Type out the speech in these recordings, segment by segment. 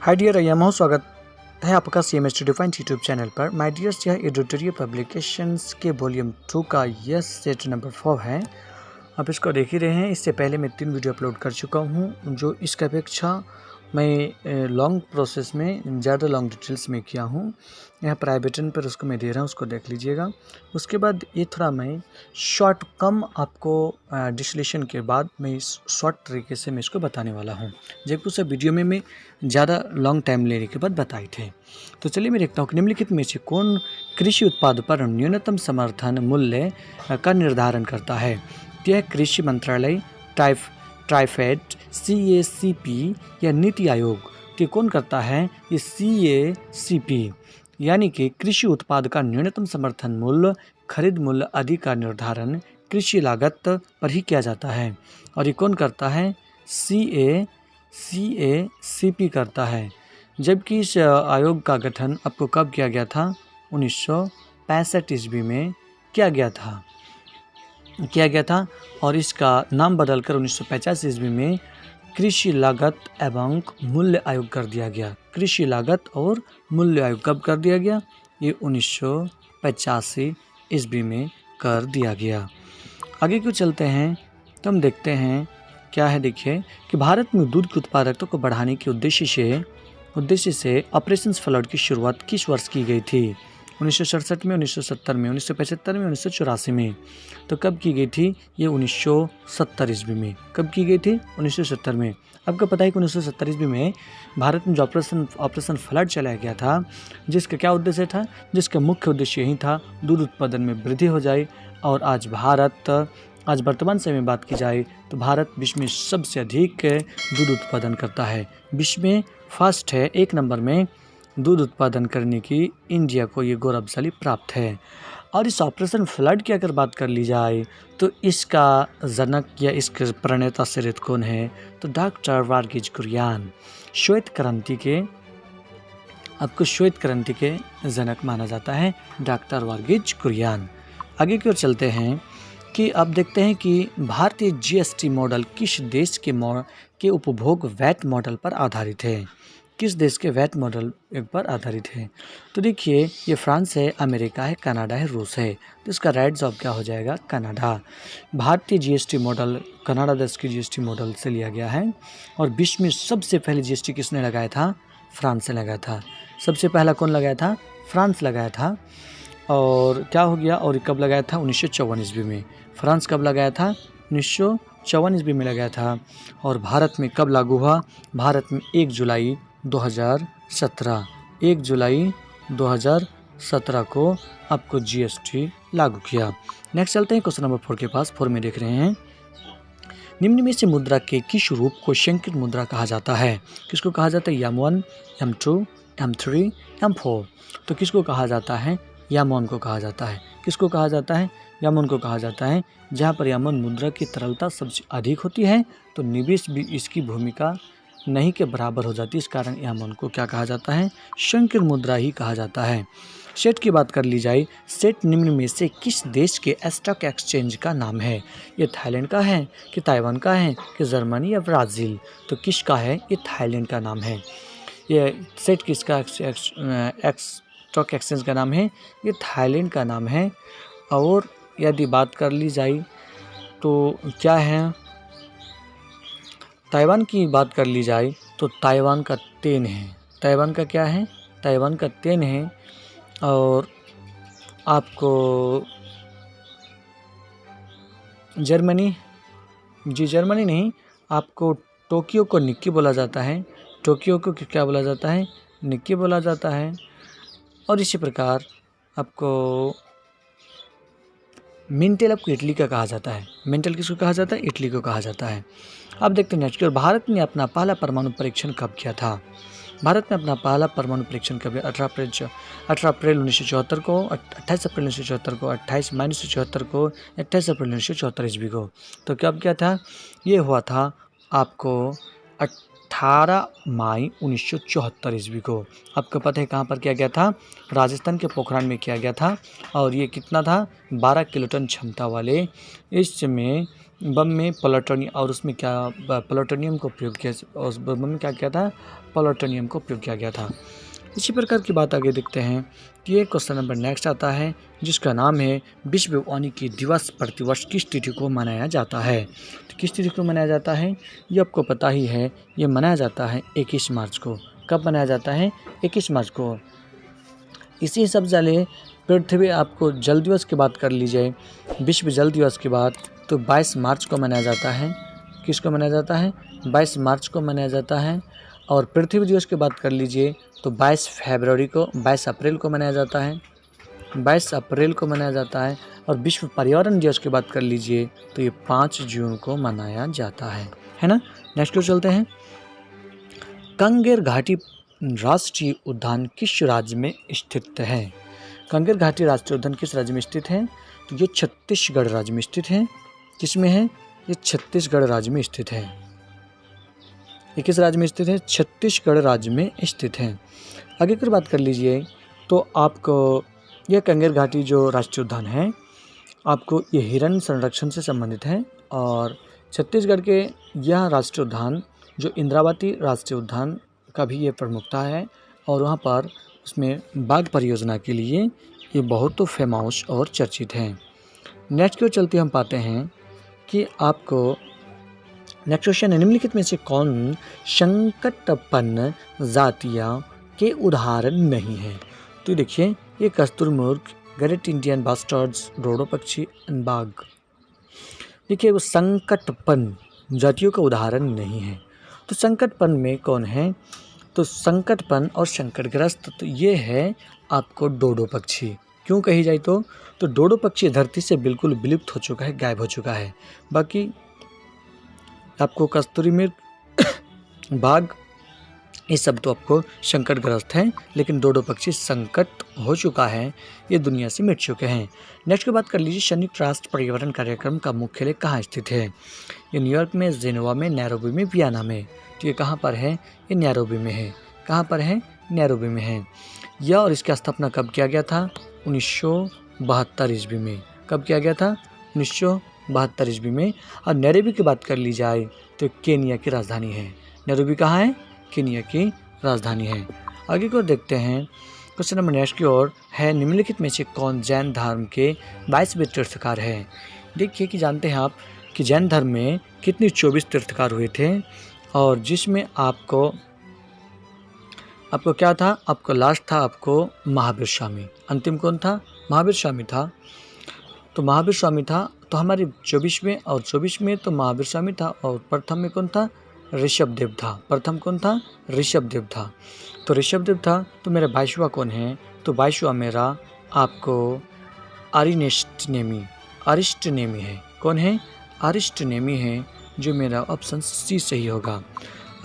Hi dear अय्यामो, स्वागत है आपका CMS डिफाइंड यूट्यूब चैनल पर। माय डियर्स, यह एडिटोरियल पब्लिकेशंस के वॉल्यूम 2 का यह सेट नंबर 4 है। आप इसको देख ही रहे हैं। इससे पहले मैं 3 वीडियो अपलोड कर चुका हूं, जो इसके अपेक्षा मैं लॉन्ग प्रोसेस में ज़्यादा लॉन्ग डिटेल्स में किया हूं। यहाँ पर आई बटन पर उसको मैं दे रहा हूं, उसको देख लीजिएगा। उसके बाद ये थोड़ा मैं शॉर्ट कम आपको डिस्लेशन के बाद मैं इस शॉर्ट तरीके से मैं इसको बताने वाला हूं, जबकि उस वीडियो में मैं ज़्यादा लॉन्ग टाइम लेने के बाद बताए थे। तो चलिए मैं देखता हूँ कि निम्नलिखित में से कौन कृषि उत्पाद पर न्यूनतम समर्थन मूल्य का निर्धारण करता है। यह कृषि मंत्रालय, ट्राइफेड, CACP या नीति आयोग। ये कौन करता है? ये CACP यानी कि कृषि उत्पाद का न्यूनतम समर्थन मूल्य, खरीद मूल्य आदि का निर्धारण कृषि लागत पर ही किया जाता है। और ये कौन करता है? CACP करता है। जबकि इस आयोग का गठन आपको कब किया गया था? 1965 ईस्वी में किया गया था और इसका नाम बदलकर 1950 ईस्वी में कृषि लागत एवं मूल्य आयोग कर दिया गया। कृषि लागत और मूल्य आयोग कब कर दिया गया? ये 1985 ईस्वी में कर दिया गया। आगे क्यों चलते हैं तो हम देखते हैं क्या है। देखिए कि भारत में दूध की उत्पादकता को बढ़ाने के उद्देश्य से ऑपरेशन फ्लड की शुरुआत किस वर्ष की गई थी? 1967 में, 1970 में, 1975 में, 1984 में। तो कब की गई थी? ये 1970 ईस्वी में। कब की गई थी? 1970 में। आपको पता है कि 1970 ईस्वी में भारत में जो ऑपरेशन फ्लड चलाया गया था, जिसका क्या उद्देश्य था? जिसका मुख्य उद्देश्य यही था दूध उत्पादन में वृद्धि हो जाए। और आज वर्तमान समय में बात की जाए तो भारत विश्व में सबसे अधिक दूध उत्पादन करता है। विश्व में फर्स्ट है, 1 नंबर में दूध उत्पादन करने की इंडिया को ये गौरवशाली प्राप्त है। और इस ऑपरेशन फ्लड की अगर बात कर ली जाए तो इसका जनक या इसके प्रणेता श्रेष्ठ कौन है? तो डॉक्टर वर्गीज कुरियन। श्वेत क्रांति के जनक माना जाता है डॉक्टर वर्गीज कुरियन। आगे की ओर चलते हैं कि आप देखते हैं कि भारतीय GST मॉडल किस देश के उपभोग वैट मॉडल पर आधारित है? किस देश के वैट मॉडल पर आधारित है? तो देखिए, ये फ्रांस है, अमेरिका है, कनाडा है, रूस है। तो इसका राइट जवाब क्या हो जाएगा? कनाडा। भारतीय GST मॉडल कनाडा देश की GST मॉडल से लिया गया है। और विश्व में सबसे पहले GST किसने लगाया था? फ्रांस ने लगाया था। सबसे पहला कौन लगाया था? फ्रांस लगाया था। और क्या हो गया? और कब लगाया था? 1954 ईस्वी में। फ्रांस कब लगाया था? 1954 ईस्वी में लगाया था। और भारत में कब लागू हुआ? भारत में 1 जुलाई 2017 को आपको GST लागू किया। नेक्स्ट चलते हैं क्वेश्चन नंबर 4 के पास। 4 में देख रहे हैं, निम्न में से मुद्रा के किस रूप को संकीर्ण मुद्रा कहा जाता है? किसको कहा जाता है? M1, M2, M3, M4। तो किसको कहा जाता है? M1 को कहा जाता है। किसको कहा जाता है? M1 को कहा जाता है। जहाँ पर M1 मुद्रा की तरलता सबसे अधिक होती है तो निवेश भी इसकी भूमिका नहीं के बराबर हो जाती। इस कारण M1 को क्या कहा जाता है? संकीर्ण मुद्रा ही कहा जाता है। सेट की बात कर ली जाए, सेट निम्न में से किस देश के स्टॉक एक्सचेंज का नाम है? ये थाईलैंड का है कि ताइवान का है कि जर्मनी या ब्राज़ील? तो किसका है? ये थाईलैंड का नाम है। ये सेट किसका स्टॉक एक्सचेंज का नाम है? ये थाईलैंड का नाम है। और यदि बात कर ली जाए तो क्या है? ताइवान की बात कर ली जाए तो ताइवान का तेन है। ताइवान का क्या है? ताइवान का तेन है। और आपको जर्मनी नहीं, आपको टोक्यो को निक्की बोला जाता है। टोक्यो को क्या बोला जाता है? निक्की बोला जाता है। और इसी प्रकार आपको मिंटेल आपको इटली का कहा जाता है। मिंटेल किसको कहा जाता है? इटली को कहा जाता है। अब देखते हैं नेक्स्ट। और भारत ने अपना पहला परमाणु परीक्षण कब किया था? भारत ने अपना पहला परमाणु परीक्षण कब? 18 अप्रैल 1974 को, 28 अप्रैल 1974 को, 28 मई 1974 को, 28 अप्रैल 1974 ईस्वी को। तो कब क्या था? ये हुआ था आपको 18 मई 1974 ईस्वी को। आपको पता है कहाँ पर किया गया था? राजस्थान के पोखरान में किया गया था। और ये कितना था? 12 किलोटन क्षमता वाले इसमें बम में प्लूटोनियम, और उसमें क्या प्लूटोनियम को प्रयोग किया, उस बम में क्या किया था? प्लूटोनियम को प्रयोग किया गया था। इसी प्रकार की बात आगे देखते हैं कि ये क्वेश्चन नंबर नेक्स्ट आता है जिसका नाम है विश्व वानिकी दिवस प्रतिवर्ष किस तिथि को मनाया जाता है? तो किस तिथि को मनाया जाता है ये आपको पता ही है। ये मनाया जाता है 21 मार्च को। कब मनाया जाता है? 21 मार्च को। इसी हिसाब से पृथ्वी आपको जल दिवस की बात कर लीजिए, विश्व जल दिवस की बात, तो 22 मार्च को मनाया जाता है। किसको मनाया जाता है? 22 मार्च को मनाया जाता है। और पृथ्वी दिवस की बात कर लीजिए तो 22 अप्रैल को मनाया जाता है। 22 अप्रैल को मनाया जाता है। और विश्व पर्यावरण दिवस की बात कर लीजिए तो ये 5 जून को मनाया जाता है ना। नेक्स्ट को चलते हैं। कंगेर घाटी राष्ट्रीय उद्यान किस राज्य में स्थित है? कंगेर घाटी राष्ट्रीय उद्यान किस राज्य में स्थित है? तो ये छत्तीसगढ़ राज्य में स्थित है। किसमें है? ये छत्तीसगढ़ राज्य में स्थित है। ये किस राज्य में स्थित है? छत्तीसगढ़ राज्य में स्थित है। आगे की बात कर लीजिए तो आपको यह कंगेर घाटी जो राष्ट्रीय उद्यान है आपको ये हिरण संरक्षण से संबंधित है। और छत्तीसगढ़ के यह राष्ट्रीय उद्यान जो इंद्रावती राष्ट्रीय उद्यान का भी ये प्रमुखता है। और वहाँ पर उसमें बाघ परियोजना के लिए ये बहुत तो फेमस और चर्चित है। नेक्स्ट की ओर चलते हम पाते हैं कि आपको नेक्स्ट क्वेश्चन है, निम्नलिखित में से कौन संकटपन्न जातियाँ के उदाहरण नहीं है? तो देखिए ये कस्तूरमुर्ग, ग्रेट इंडियन बास्टर्ड्स, डोडो पक्षी, बाघ। देखिए वो संकटपन्न जातियों का उदाहरण नहीं है। तो संकटपन्न में कौन है? तो संकटपन्न और संकटग्रस्त तो ये है आपको डोडो पक्षी। क्यों कही जाए तो डोडो पक्षी धरती से बिल्कुल विलुप्त हो चुका है, गायब हो चुका है। बाकी आपको कस्तूरी मृग, बाघ, ये सब तो आपको संकटग्रस्त हैं, लेकिन डोडो पक्षी संकट हो चुका है, ये दुनिया से मिट चुके हैं। नेक्स्ट की बात कर लीजिए, संयुक्त राष्ट्र पर्यावरण कार्यक्रम का मुख्यालय कहाँ स्थित है? ये न्यूयॉर्क में, जेनेवा में, नैरोबी में, वियना में। तो ये कहाँ पर है? ये नैरोबी में है। कहाँ पर है? नैरोबी में है। यह और इसकी स्थापना कब किया गया था? 1972 ईस्वी में। कब किया गया था? 1972 ईस्वी में। और नैरोबी की बात कर ली जाए तो केनिया की राजधानी है। नैरोबी कहाँ है? केनिया की राजधानी है। आगे को देखते हैं। क्वेश्चन नंबर नेक्स्ट की ओर है, निम्नलिखित में से कौन जैन धर्म के 22वें तीर्थकार है? देखिए कि जानते हैं आप कि जैन धर्म में कितने 24 तीर्थकार हुए थे, और जिसमें आपको क्या था? आपको लास्ट था आपको महावीर स्वामी। अंतिम कौन था? महावीर स्वामी था। तो महावीर स्वामी था, तो हमारे 24वें और 24वें तो महावीर स्वामी था, और प्रथम में कौन था? ऋषभदेव था। प्रथम कौन था? ऋषभदेव था। तो ऋषभदेव था। तो मेरा 22वां कौन है? तो 22वां मेरा आपको अरिस्टनेमी है। कौन है? अरिस्टनेमी है, जो मेरा ऑप्शन सी सही होगा।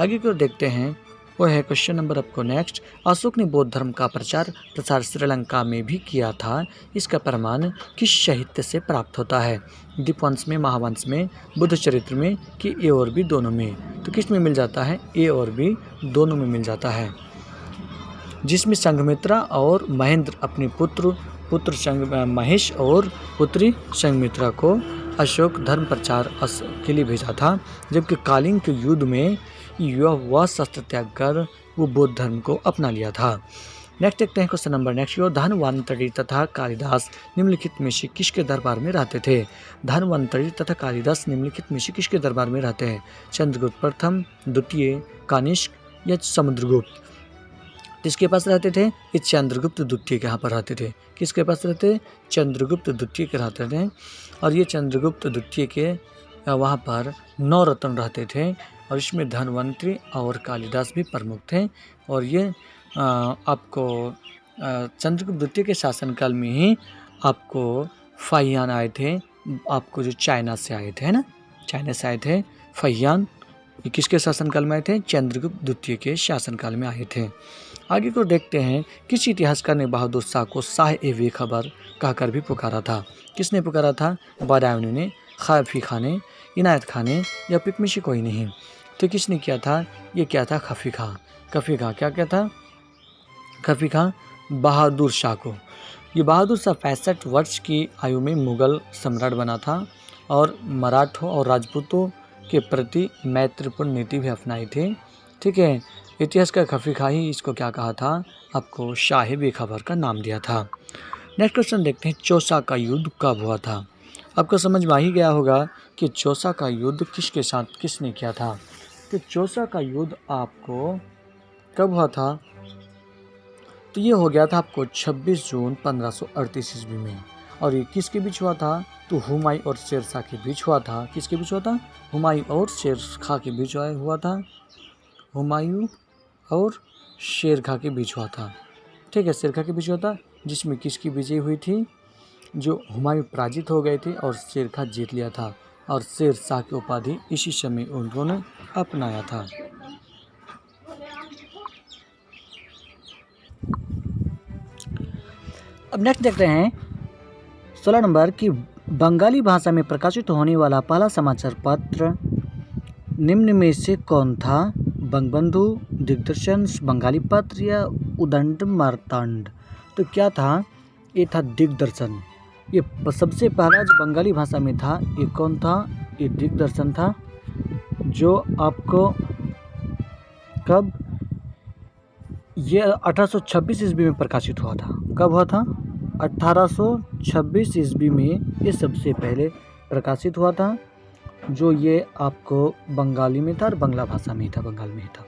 आगे को देखते हैं, वो है क्वेश्चन नंबर आपको नेक्स्ट। अशोक ने बौद्ध धर्म का प्रचार प्रसार श्रीलंका में भी किया था, इसका प्रमाण किस साहित्य से प्राप्त होता है? दीपवंश में, महावंश में, बुद्ध चरित्र में, कि ए और बी दोनों में? तो किस में मिल जाता है? ए और बी दोनों में मिल जाता है। जिसमें संघमित्रा और महेंद्र अपने पुत्र महेश और पुत्री संघमित्रा को अशोक धर्म प्रचार के लिए भेजा था, जबकि कालिंग के युद्ध में वह शस्त्र त्याग कर वो बौद्ध धर्म को अपना लिया था। नेक्स्ट देखते हैं क्वेश्चन नंबर नेक्स्ट। धन्वंतरि तथा कालिदास निम्नलिखित में से किसके दरबार में रहते थे? धन्वंतरि तथा कालिदास निम्नलिखित में से किसके दरबार में रहते हैं? चंद्रगुप्त प्रथम, द्वितीय, कनिष्क या समुद्रगुप्त? किसके पास रहते थे? ये चंद्रगुप्त द्वितीय के यहाँ पर रहते थे। किसके पास रहते? चंद्रगुप्त द्वितीय के रहते थे। और ये चंद्रगुप्त द्वितीय के वहाँ पर 9 रत्न रहते थे, और इसमें धन्वंतरि और कालिदास भी प्रमुख थे। और ये आपको चंद्रगुप्त द्वितीय के शासनकाल में ही आपको फाहियान आए थे, आपको जो चाइना से आए थे, है ना, चाइना से आए थे फाहियान। ये किसके शासनकाल में आए थे? चंद्रगुप्त द्वितीय के शासनकाल में आए थे। आगे को देखते हैं, किस इतिहासकार ने बहादुर शाह को शाह-ए-बेखबर कहकर भी पुकारा था? किसने पुकारा था? बदायूं ने, खलीफा ने, इनायत खान ने, या पिकमिशी कोई नहीं? तो किसने किया था? ये क्या था? खफी खां। खफी खां क्या था? खफी खां बहादुर शाह को। ये बहादुर शाह 65 वर्ष की आयु में मुगल सम्राट बना था और मराठों और राजपूतों के प्रति मैत्रीपूर्ण नीति भी अपनाई थी। ठीक है, इतिहास का खफी खां ही इसको क्या कहा था? आपको शाही बेखबर का नाम दिया था। नेक्स्ट क्वेश्चन देखते हैं, चौसा का युद्ध कब हुआ था? आपको समझ में आ ही गया होगा कि चौसा का युद्ध किसके साथ किसने किया था। तो चौसा का युद्ध आपको कब हुआ था? तो ये हो गया था आपको 26 जून 1538 ईस्वी में। और ये किसके बीच हुआ था? तो हुमायूं और शेर शाह के बीच हुआ था। किसके बीच हुआ था? हुमायूं और शेर शाह के बीच हुआ था। हुमायूं और शेर शाह के बीच हुआ था। ठीक है, शेर शाह के बीच हुआ था, जिसमें किसकी विजय हुई थी? जो हुमायूं पराजित हो गए थे और शेर शाह जीत लिया था, और शेर शाह की उपाधि इसी समय उन्होंने अपनाया था। अब नेक्स्ट देखते हैं 16 नंबर की बंगाली भाषा में प्रकाशित होने वाला पहला समाचार पत्र निम्न में से कौन था? बंगबंधु, दिग्दर्शन, बंगाली पत्र या उदंड मार्तांड? तो क्या था? ये था दिग्दर्शन। ये सबसे पहला जो बंगाली भाषा में था, ये कौन था? ये दिग्दर्शन था, जो आपको कब? ये 1826 ईस्वी में प्रकाशित हुआ था। कब हुआ था? 1826 ईस्वी में ये सबसे पहले प्रकाशित हुआ था, जो ये आपको बंगाली में था और बांग्ला भाषा में था, बंगाल में ही था।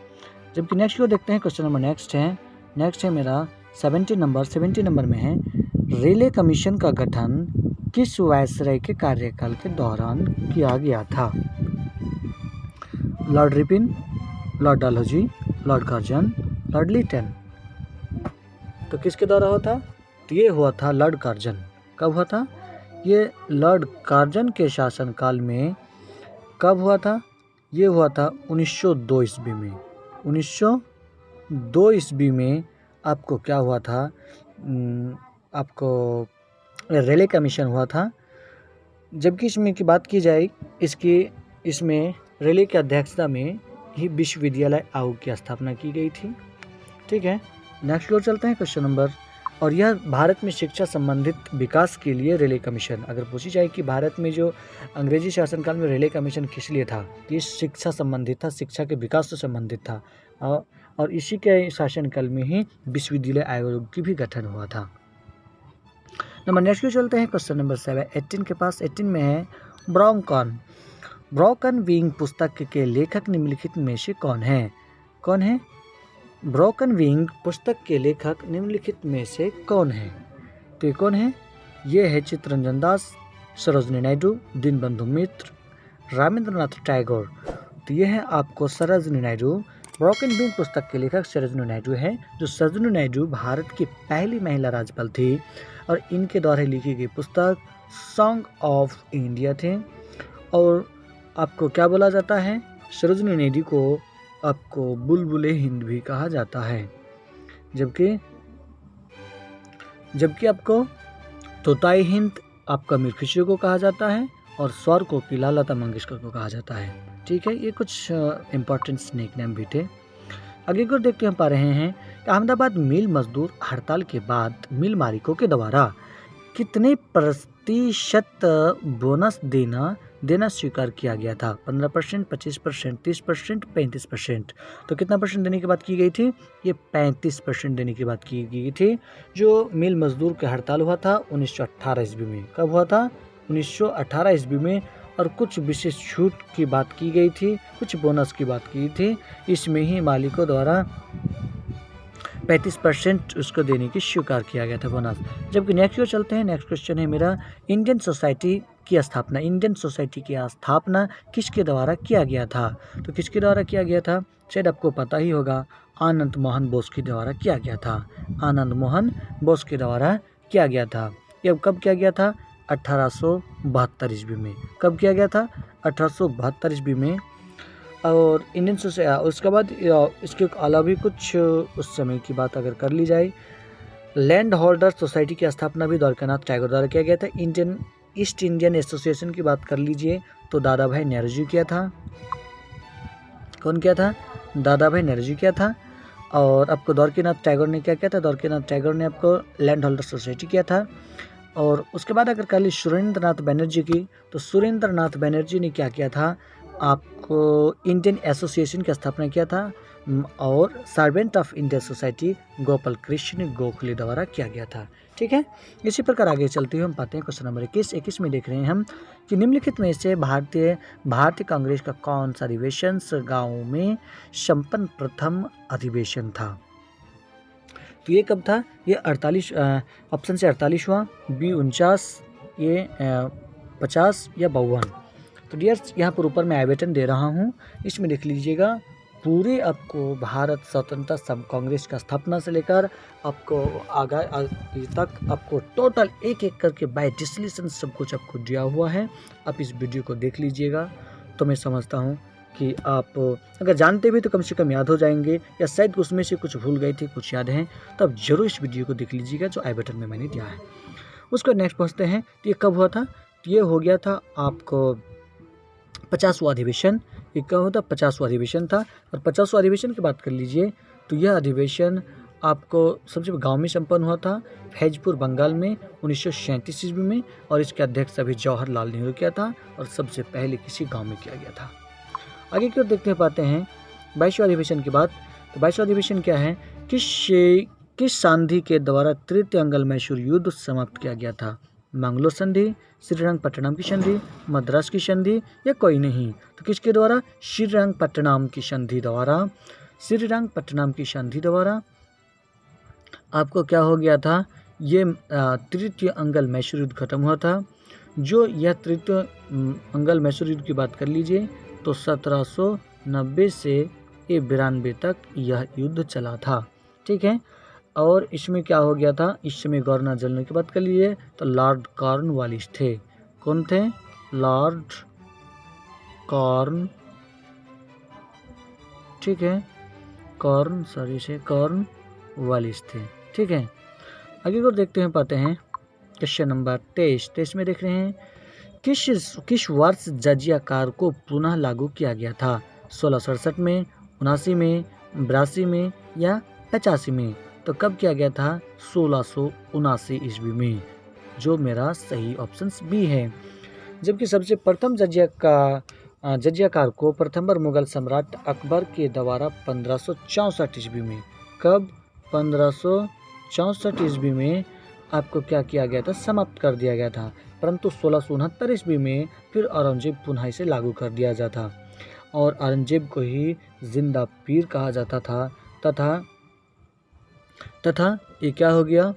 जबकि नेक्स्ट को देखते हैं, क्वेश्चन नंबर नेक्स्ट है मेरा 70 नंबर में है, रेले कमीशन का गठन किस वायसराय के कार्यकाल के दौरान किया गया था? Lord Ripon, Lord Dalhousie, Lord Curzon, Lord Lytton? तो किसके द्वारा हुआ था? तो ये हुआ था लॉर्ड कर्जन। कब हुआ था? ये लॉर्ड कर्जन के शासनकाल में। कब हुआ था? ये हुआ था 1902 ईस्वी में। 1902 ईस्वी में आपको क्या हुआ था? आपको रेले कमीशन हुआ था। जबकि इसमें की बात की जाए, इसमें रेले की अध्यक्षता में ही विश्वविद्यालय आयोग की स्थापना की गई थी। ठीक है, नेक्स्ट की ओर चलते हैं, क्वेश्चन नंबर। और यह भारत में शिक्षा संबंधित विकास के लिए रेले कमीशन, अगर पूछी जाए कि भारत में जो अंग्रेजी शासनकाल में रेले कमीशन किस लिए था, ये शिक्षा संबंधित था, शिक्षा के विकास से संबंधित था, और इसी के शासनकाल में ही विश्वविद्यालय आयोग की भी गठन हुआ था। नंबर नेक्स्ट की चलते हैं, क्वेश्चन नंबर 18 के पास। 18 में है, ब्रोकन विंग पुस्तक के लेखक निम्नलिखित में से कौन है? कौन है? ब्रोकन विंग पुस्तक के लेखक निम्नलिखित में से कौन है? तो ये कौन है? ये है चित्तरंजन दास, सरोजिनी नायडू, दीनबंधु मित्र, रामेंद्रनाथ टैगोर। तो ये है आपको सरोजिनी नायडू। ब्रोकन विंग पुस्तक के लेखक सरोजिनी नायडू है। जो सरोजिनी नायडू भारत की पहली महिला राज्यपाल थी, और इनके द्वारा लिखी गई पुस्तक सॉन्ग ऑफ इंडिया थे। और आपको क्या बोला जाता है? सरोजिनी नायडू को आपको बुलबुले हिंद भी कहा जाता है। जबकि आपको तोताई हिंद आपका मीर खुसरो को कहा जाता है, और स्वर कोकिला लता मंगेशकर को कहा जाता है। ठीक है, ये कुछ इंपॉर्टेंट स्नेक नेम भी थे। आगे को देखते हम पा रहे हैं, अहमदाबाद मिल मजदूर हड़ताल के बाद मिल मालिकों के द्वारा कितने प्रतिशत बोनस देना स्वीकार किया गया था? 15%, 25%, 30%, 35%। तो कितना परसेंट देने की बात की गई थी? ये 35% देने की बात की गई थी। जो मिल मजदूर का हड़ताल हुआ था 1918 ईस्वी में। कब हुआ था? 1918 ईस्वी में। और कुछ विशेष छूट की बात की गई थी, कुछ बोनस की बात की थी। इसमें ही मालिकों द्वारा 35% उसको देने की स्वीकार किया गया था बोनस। जबकि नेक्स्ट को चलते हैं, नेक्स्ट क्वेश्चन है मेरा, इंडियन सोसाइटी की स्थापना किसके द्वारा किया गया था? तो किसके द्वारा किया गया था? शायद आपको पता ही होगा, आनंद मोहन बोस के द्वारा किया गया था। आनंद मोहन बोस के द्वारा किया गया था। ये कब किया गया था? 1872 ईस्वी में। कब किया गया था? 1872 ईस्वी में। और इंडियन सोसाइटी, उसके बाद इसके अलावा भी कुछ उस समय की बात अगर कर ली जाए, लैंड होल्डर सोसाइटी की स्थापना भी द्वारकानाथ टैगोर द्वारा किया गया था। ईस्ट इंडियन एसोसिएशन की बात कर लीजिए तो दादा भाई नेहरू जी किया था। कौन किया था? दादा भाई नौरोजी किया था। और आपको द्वारकीनाथ टैगोर ने क्या किया था? द्वारकीनाथ टैगोर ने आपको लैंड होल्डर सोसाइटी किया था। और उसके बाद अगर कर ली सुरेंद्र नाथ बनर्जी की, तो सुरेंद्र नाथ बनर्जी ने क्या किया था? आपको इंडियन एसोसिएशन की स्थापना किया था और servant of India society Gopal Krishna Gokhale द्वारा किया गया था। ठीक है, इसी प्रकार आगे चलते हुए हम पाते हैं क्वेश्चन नंबर 21 में देख रहे हैं हम कि निम्नलिखित में से भारतीय कांग्रेस का कौन सा अधिवेशन गाँव में संपन्न प्रथम अधिवेशन था? तो ये कब था? ये 48 ऑप्शन से 48वां, बी 49, ये 50 या 52। तो डियर्स यहाँ पर ऊपर मैं आवेदन दे रहा हूँ, इसमें देख लीजिएगा पूरे आपको भारत स्वतंत्रता सब कांग्रेस का स्थापना से लेकर आपको आगे तक आपको टोटल एक एक करके बाय डिस्टिलेशन सब कुछ आपको दिया हुआ है। आप इस वीडियो को देख लीजिएगा, तो मैं समझता हूँ कि आप अगर जानते भी तो कम से कम याद हो जाएंगे, या शायद उसमें से कुछ भूल गए थे, कुछ याद हैं, तो आप जरूर इस वीडियो को देख लीजिएगा जो आई बटन में मैंने दिया है। उसको नेक्स्ट पहुँचते हैं। तो ये कब हुआ था? तो ये हो गया था आपको 50वां अधिवेशन। ये कब होता? 50वां अधिवेशन था। और 50वां अधिवेशन की बात कर लीजिए तो यह अधिवेशन आपको सबसे गांव में संपन्न हुआ था, फैजपुर बंगाल में 1937 ईस्वी में। और इसके अध्यक्ष अभी जवाहरलाल नेहरू किया था और सबसे पहले किसी गांव में किया गया था। आगे की ओर देखते पाते हैं 22वां अधिवेशन की बात। तो 22वां अधिवेशन क्या है? किस संधि के द्वारा तृतीय अंगल मैसूर युद्ध समाप्त किया गया था? मंगलोर संधि, श्रीरंगपट्टनम की संधि, मद्रास की संधि, या कोई नहीं? तो किसके द्वारा? श्रीरंगपट्टनम की संधि द्वारा। श्रीरंगपट्टनम की संधि द्वारा आपको क्या हो गया था? ये तृतीय अंगल मैसूर युद्ध खत्म हुआ था। जो यह तृतीय अंगल मैसूर युद्ध की बात कर लीजिए तो 1790 से 92 तक यह युद्ध चला था। ठीक है, और इसमें क्या हो गया था? इस समय गवर्नर जनरल की बात कर लीजिए तो लॉर्ड कॉर्नवालिस थे। कौन थे? लॉर्ड कॉर्न, ठीक है, कॉर्नवालिस थे। ठीक है, आगे को देखते हैं पाते हैं क्वेश्चन नंबर 23 में देख रहे हैं किस वर्ष जजिया कर को पुनः लागू किया गया था? 1667 में, 79 में, 82 में, या 85 में? तो कब किया गया था? 1679 ईस्वी में, जो मेरा सही ऑप्शन बी है। जबकि सबसे प्रथम जजिया कर को प्रथम बार मुगल सम्राट अकबर के द्वारा 1564 ईस्वी में, कब? 1564 ईस्वी में आपको क्या किया गया था? समाप्त कर दिया गया था। परंतु 1669 ईस्वी में फिर औरंगजेब पुनः इसे लागू कर दिया जाता और औरंगजेब को ही जिंदा पीर कहा जाता था। तथा ये क्या हो गया?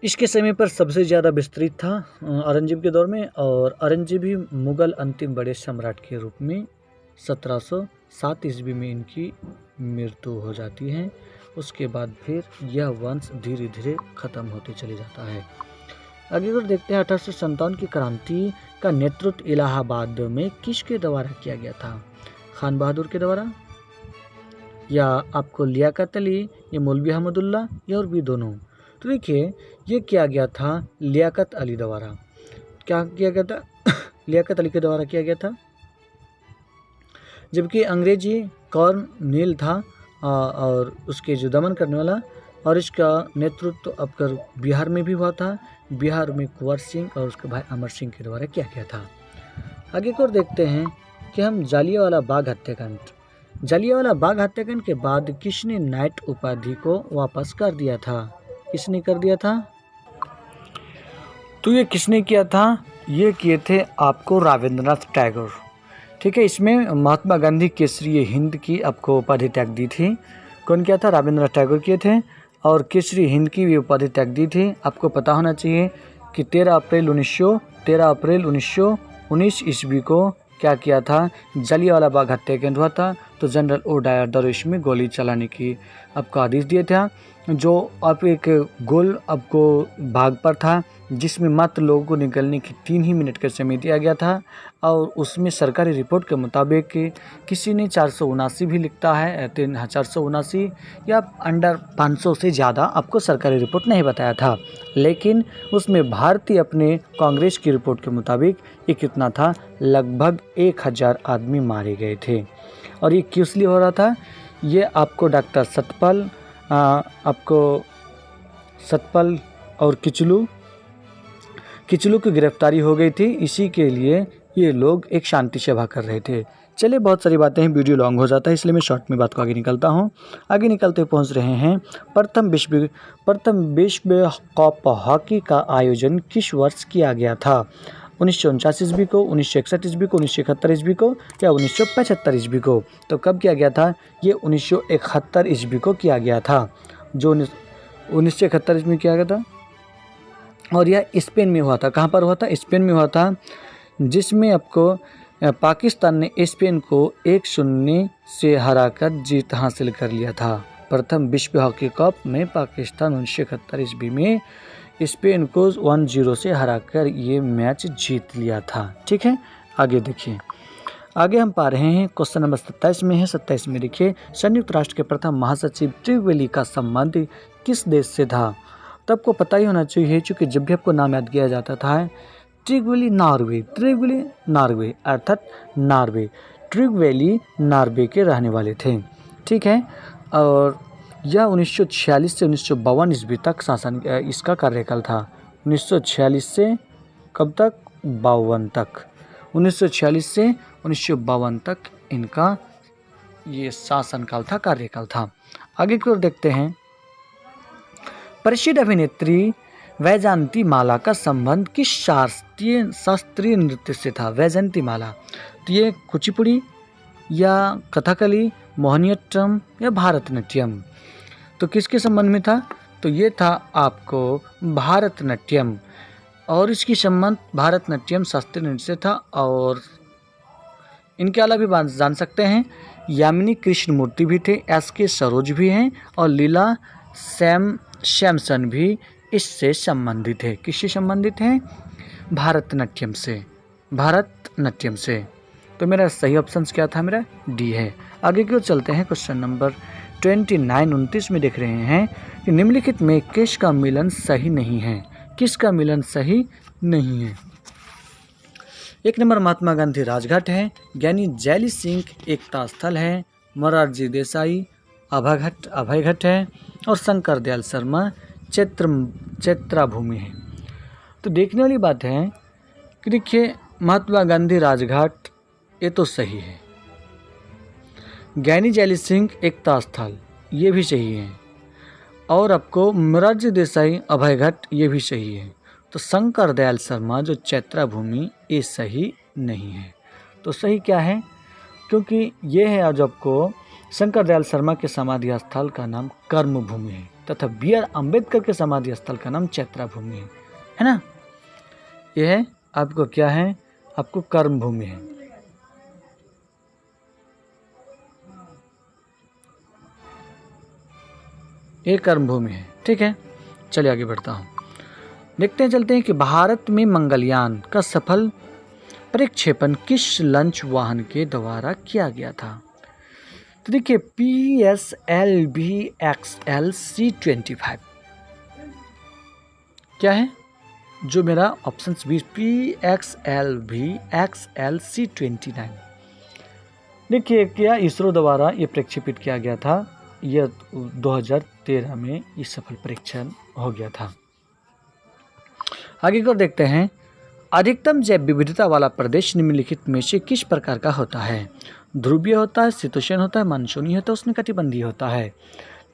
इसके समय पर सबसे ज़्यादा विस्तृत था औरंगजेब के दौर में, और औरंगजेब ही मुगल अंतिम बड़े सम्राट के रूप में 1707 ईस्वी में इनकी मृत्यु हो जाती है। उसके बाद फिर यह वंश धीरे धीरे खत्म होते चले जाता है। आगे और देखते हैं 1857 की क्रांति का नेतृत्व इलाहाबाद में किसके द्वारा किया गया था? खान बहादुर के द्वारा, या आपको लियाकत अली, या मौलवी अहमदुल्ला, या और भी दोनों? तो देखिए ये किया गया था लियाकत अली द्वारा। क्या किया गया था? लियाकत अली के द्वारा किया गया था। जबकि अंग्रेजी कॉर्नवेल था और उसके जो दमन करने वाला, और इसका नेतृत्व अब कर बिहार में भी हुआ था। बिहार में कुंवर सिंह और उसके भाई अमर सिंह के द्वारा किया गया था। आगे को देखते हैं कि हम जालियांवाला बाग हत्याकांड। जालियांवाला बाग हत्याकांड के बाद किसने नाइट उपाधि को वापस कर दिया था? किसने कर दिया था? तो ये किसने किया था? ये किए थे आपको रविंद्रनाथ टैगोर। ठीक है, इसमें महात्मा गांधी केसरी हिंद की आपको उपाधि त्याग दी थी। कौन किया था? रविंद्रनाथ टैगोर किए थे। और केसरी हिंद की भी उपाधि त्याग दी थी। आपको पता होना चाहिए कि 13 अप्रैल 1919 ईस्वी को क्या किया था? जालियांवाला बाग हत्याकांड हुआ था। तो जनरल ओ डायर दरोश में गोली चलाने की आपको आदेश दिया था, जो आप एक गोल आपको भाग पर था जिसमें मात्र लोगों को निकलने की 3 ही मिनट का समय दिया गया था और उसमें सरकारी रिपोर्ट के मुताबिक किसी ने 479 भी लिखता है 479 या अंडर 500 से ज़्यादा आपको सरकारी रिपोर्ट नहीं बताया था, लेकिन उसमें भारतीय अपने कांग्रेस की रिपोर्ट के मुताबिक ये कितना था, लगभग 1000 आदमी मारे गए थे। और ये किस लिए हो रहा था, ये आपको डॉक्टर सतपाल और किचलू की गिरफ्तारी हो गई थी, इसी के लिए ये लोग एक शांति सभा कर रहे थे। चलिए, बहुत सारी बातें हैं, वीडियो लॉन्ग हो जाता है, इसलिए मैं शॉर्ट में बात को आगे निकलता हूँ। आगे निकलते पहुँच रहे हैं, प्रथम विश्व कप हॉकी का आयोजन किस वर्ष किया गया था? 1949 ईस्वी को, 1961 ईस्वी को, 1971 ईस्वी को या 1975 ईस्वी को? तो कब किया गया था? ये 1971 ईस्वी को किया गया था, जो 1971 ईस्वी में किया गया था। और यह स्पेन में हुआ था। कहाँ पर हुआ था? स्पेन में हुआ था, जिसमें आपको पाकिस्तान ने स्पेन को 1-0 से हराकर जीत हासिल कर लिया था। प्रथम विश्व हॉकी कप में पाकिस्तान 1971 ईस्वी में स्पेन को 1-0 से हराकर ये मैच जीत लिया था। ठीक है, आगे देखिए। आगे हम पा रहे हैं, क्वेश्चन नंबर 27 में है। 27 में देखिए, संयुक्त राष्ट्र के प्रथम महासचिव ट्रिगवेली का संबंध किस देश से था? तो आपको पता ही होना चाहिए, क्योंकि जब भी आपको नाम याद किया जाता था, ट्रिगवेली नॉर्वे अर्थात नॉर्वे। ट्रिगवेली नॉर्वे के रहने वाले थे। ठीक है, और यह 1946 से 1952 ईस्वी तक शासन इसका कार्यकाल था। 1946 से कब तक? 52 तक। 1946 से 1952 तक इनका ये शासनकाल था, कार्यकाल था। आगे की ओर देखते हैं, प्रसिद्ध अभिनेत्री वैजयंती माला का संबंध किस शास्त्रीय नृत्य से था? वैजयंती माला, तो ये कुचिपुड़ी या कथकली, मोहिनीअट्टम या भारतनाट्यम? तो किसके संबंध में था? तो ये था आपको भारतनाट्यम, और इसकी संबंध भारतनाट्यम शास्त्रीय नृत्य से था। और इनके अलावा भी जान सकते हैं, यामिनी कृष्णमूर्ति भी थे, SK सरोज भी हैं, और लीला सैमसन भी इससे संबंधित है। किससे संबंधित हैं? भारतनाट्यम से। तो मेरा सही ऑप्शन क्या था? मेरा डी है। आगे की ओर चलते हैं, क्वेश्चन नंबर 29 में देख रहे हैं कि निम्नलिखित में किसका मिलन सही नहीं है? किसका मिलन सही नहीं है? 1 नंबर महात्मा गांधी राजघाट है, ज्ञानी जैली सिंह एकता स्थल है, मोरारजी देसाई अभय घाट है, और शंकर दयाल शर्मा चैत्रा भूमि है। तो देखने वाली बात है कि देखिए, महात्मा गांधी राजघाट ये तो सही है, ज्ञानी जैली सिंह एकता स्थल ये भी सही है, और आपको मोरारजी देसाई अभय घाट ये भी सही है। तो शंकर दयाल शर्मा जो चैत्रा भूमि ये सही नहीं है। तो सही क्या है? क्योंकि ये है आज आपको शंकर दयाल शर्मा के समाधि स्थल का नाम कर्म भूमि है, तथा BR अम्बेडकर के समाधि स्थल का नाम चैत्रा भूमि है ना? यह है आपको क्या है? आपको कर्म भूमि है। ये कर्म भूमि है। ठीक है, चलिए आगे बढ़ता हूँ। चलते हैं कि भारत में मंगलयान का सफल प्रक्षेपण किस लॉन्च वाहन के द्वारा किया गया था? तो देखिए, PSLV XL-C-25 क्या है? जो मेरा ऑप्शन बी, PSLV XL-C-29। देखिए, क्या इसरो द्वारा ये प्रक्षेपित किया गया था। यह 2013 में ये सफल परीक्षण हो गया था। आगे को देखते हैं, अधिकतम जैव विविधता वाला प्रदेश निम्नलिखित में से किस प्रकार का होता है? ध्रुवीय होता है, शीतोष्ण होता है, मानसूनी होता है, उष्णकटिबंधीय होता है।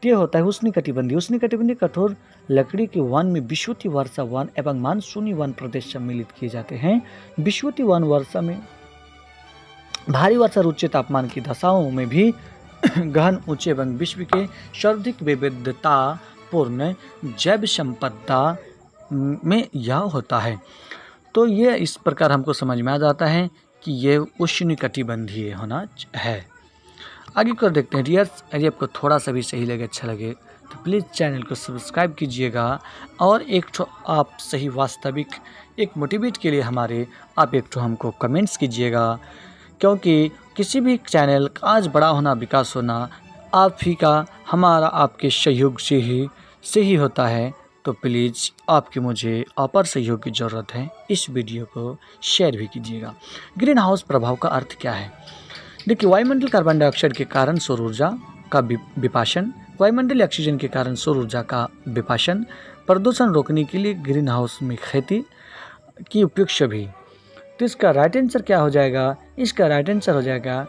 ये होता है उष्णकटिबंधीय। उष्णकटिबंधीय कठोर लकड़ी के वन में विषुवतीय वर्षा वन एवं मानसूनी वन प्रदेश सम्मिलित किए जाते हैं। विषुवतीय वन वर्षा में भारी वर्षा और उच्च तापमान की दशाओं में भी गहन, ऊंचे एवं विश्व के सर्वाधिक विविधतापूर्ण जैव संपदा में यह होता है। तो ये इस प्रकार हमको समझ में आ जाता है कि ये उष्णकटिबंधीय होना है। आगे कर देखते हैं। यदि आपको थोड़ा सा भी सही लगे, अच्छा लगे, तो प्लीज़ चैनल को सब्सक्राइब कीजिएगा और एक ठो आप सही वास्तविक एक मोटिवेट के लिए हमारे आप एक ठो हमको कमेंट्स कीजिएगा, क्योंकि किसी भी चैनल का आज बड़ा होना विकास होना आप ही का हमारा आपके सहयोग से ही होता है। तो प्लीज़ आपकी मुझे अपार सहयोग की ज़रूरत है। इस वीडियो को शेयर भी कीजिएगा। ग्रीन हाउस प्रभाव का अर्थ क्या है? देखिए, वायुमंडल कार्बन डाइऑक्साइड के कारण सौर ऊर्जा का विपाशन, वायुमंडलीय ऑक्सीजन के कारण सौर ऊर्जा का विपाशन, प्रदूषण रोकने के लिए ग्रीन हाउस में खेती की उपयोग सभी। तो इसका राइट आंसर क्या हो जाएगा? इसका राइट आंसर हो जाएगा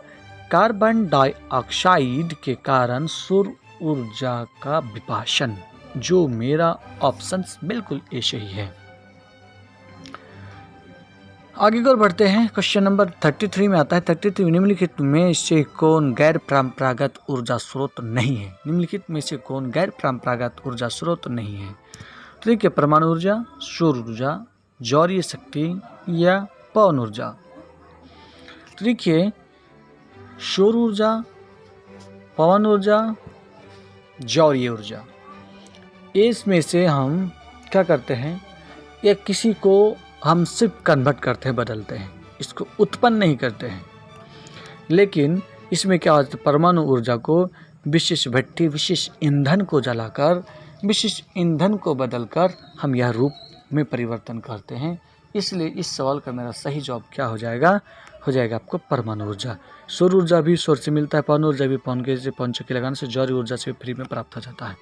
कार्बन डाइऑक्साइड के कारण सौर ऊर्जा का विपाशन, जो मेरा ऑप्शन बिल्कुल ए सही है। आगे की ओर बढ़ते हैं। क्वेश्चन नंबर 33 में आता है 33, निम्नलिखित में से कौन गैर परंपरागत ऊर्जा स्रोत नहीं है? निम्नलिखित में से कौन गैर परंपरागत ऊर्जा स्रोत नहीं है? तो देखिए, परमाणु ऊर्जा, सौर ऊर्जा, जौरीय शक्ति या पवन ऊर्जा। तो देखिए, सौर ऊर्जा, पवन ऊर्जा, जौरीय ऊर्जा, इसमें से हम क्या करते हैं, या किसी को हम सिर्फ कन्वर्ट करते हैं, बदलते हैं, इसको उत्पन्न नहीं करते हैं। लेकिन इसमें क्या होता है, परमाणु ऊर्जा को विशेष भट्टी, विशेष ईंधन को जलाकर, विशेष ईंधन को बदलकर हम यह रूप में परिवर्तन करते हैं। इसलिए इस सवाल का मेरा सही जवाब क्या हो जाएगा? हो जाएगा आपको परमाणु ऊर्जा। सौर ऊर्जा भी सौर से मिलता है, पवन ऊर्जा भी पवन के पवन चक्की लगाने से, जौहरी ऊर्जा से फ्री में प्राप्त हो जाता है।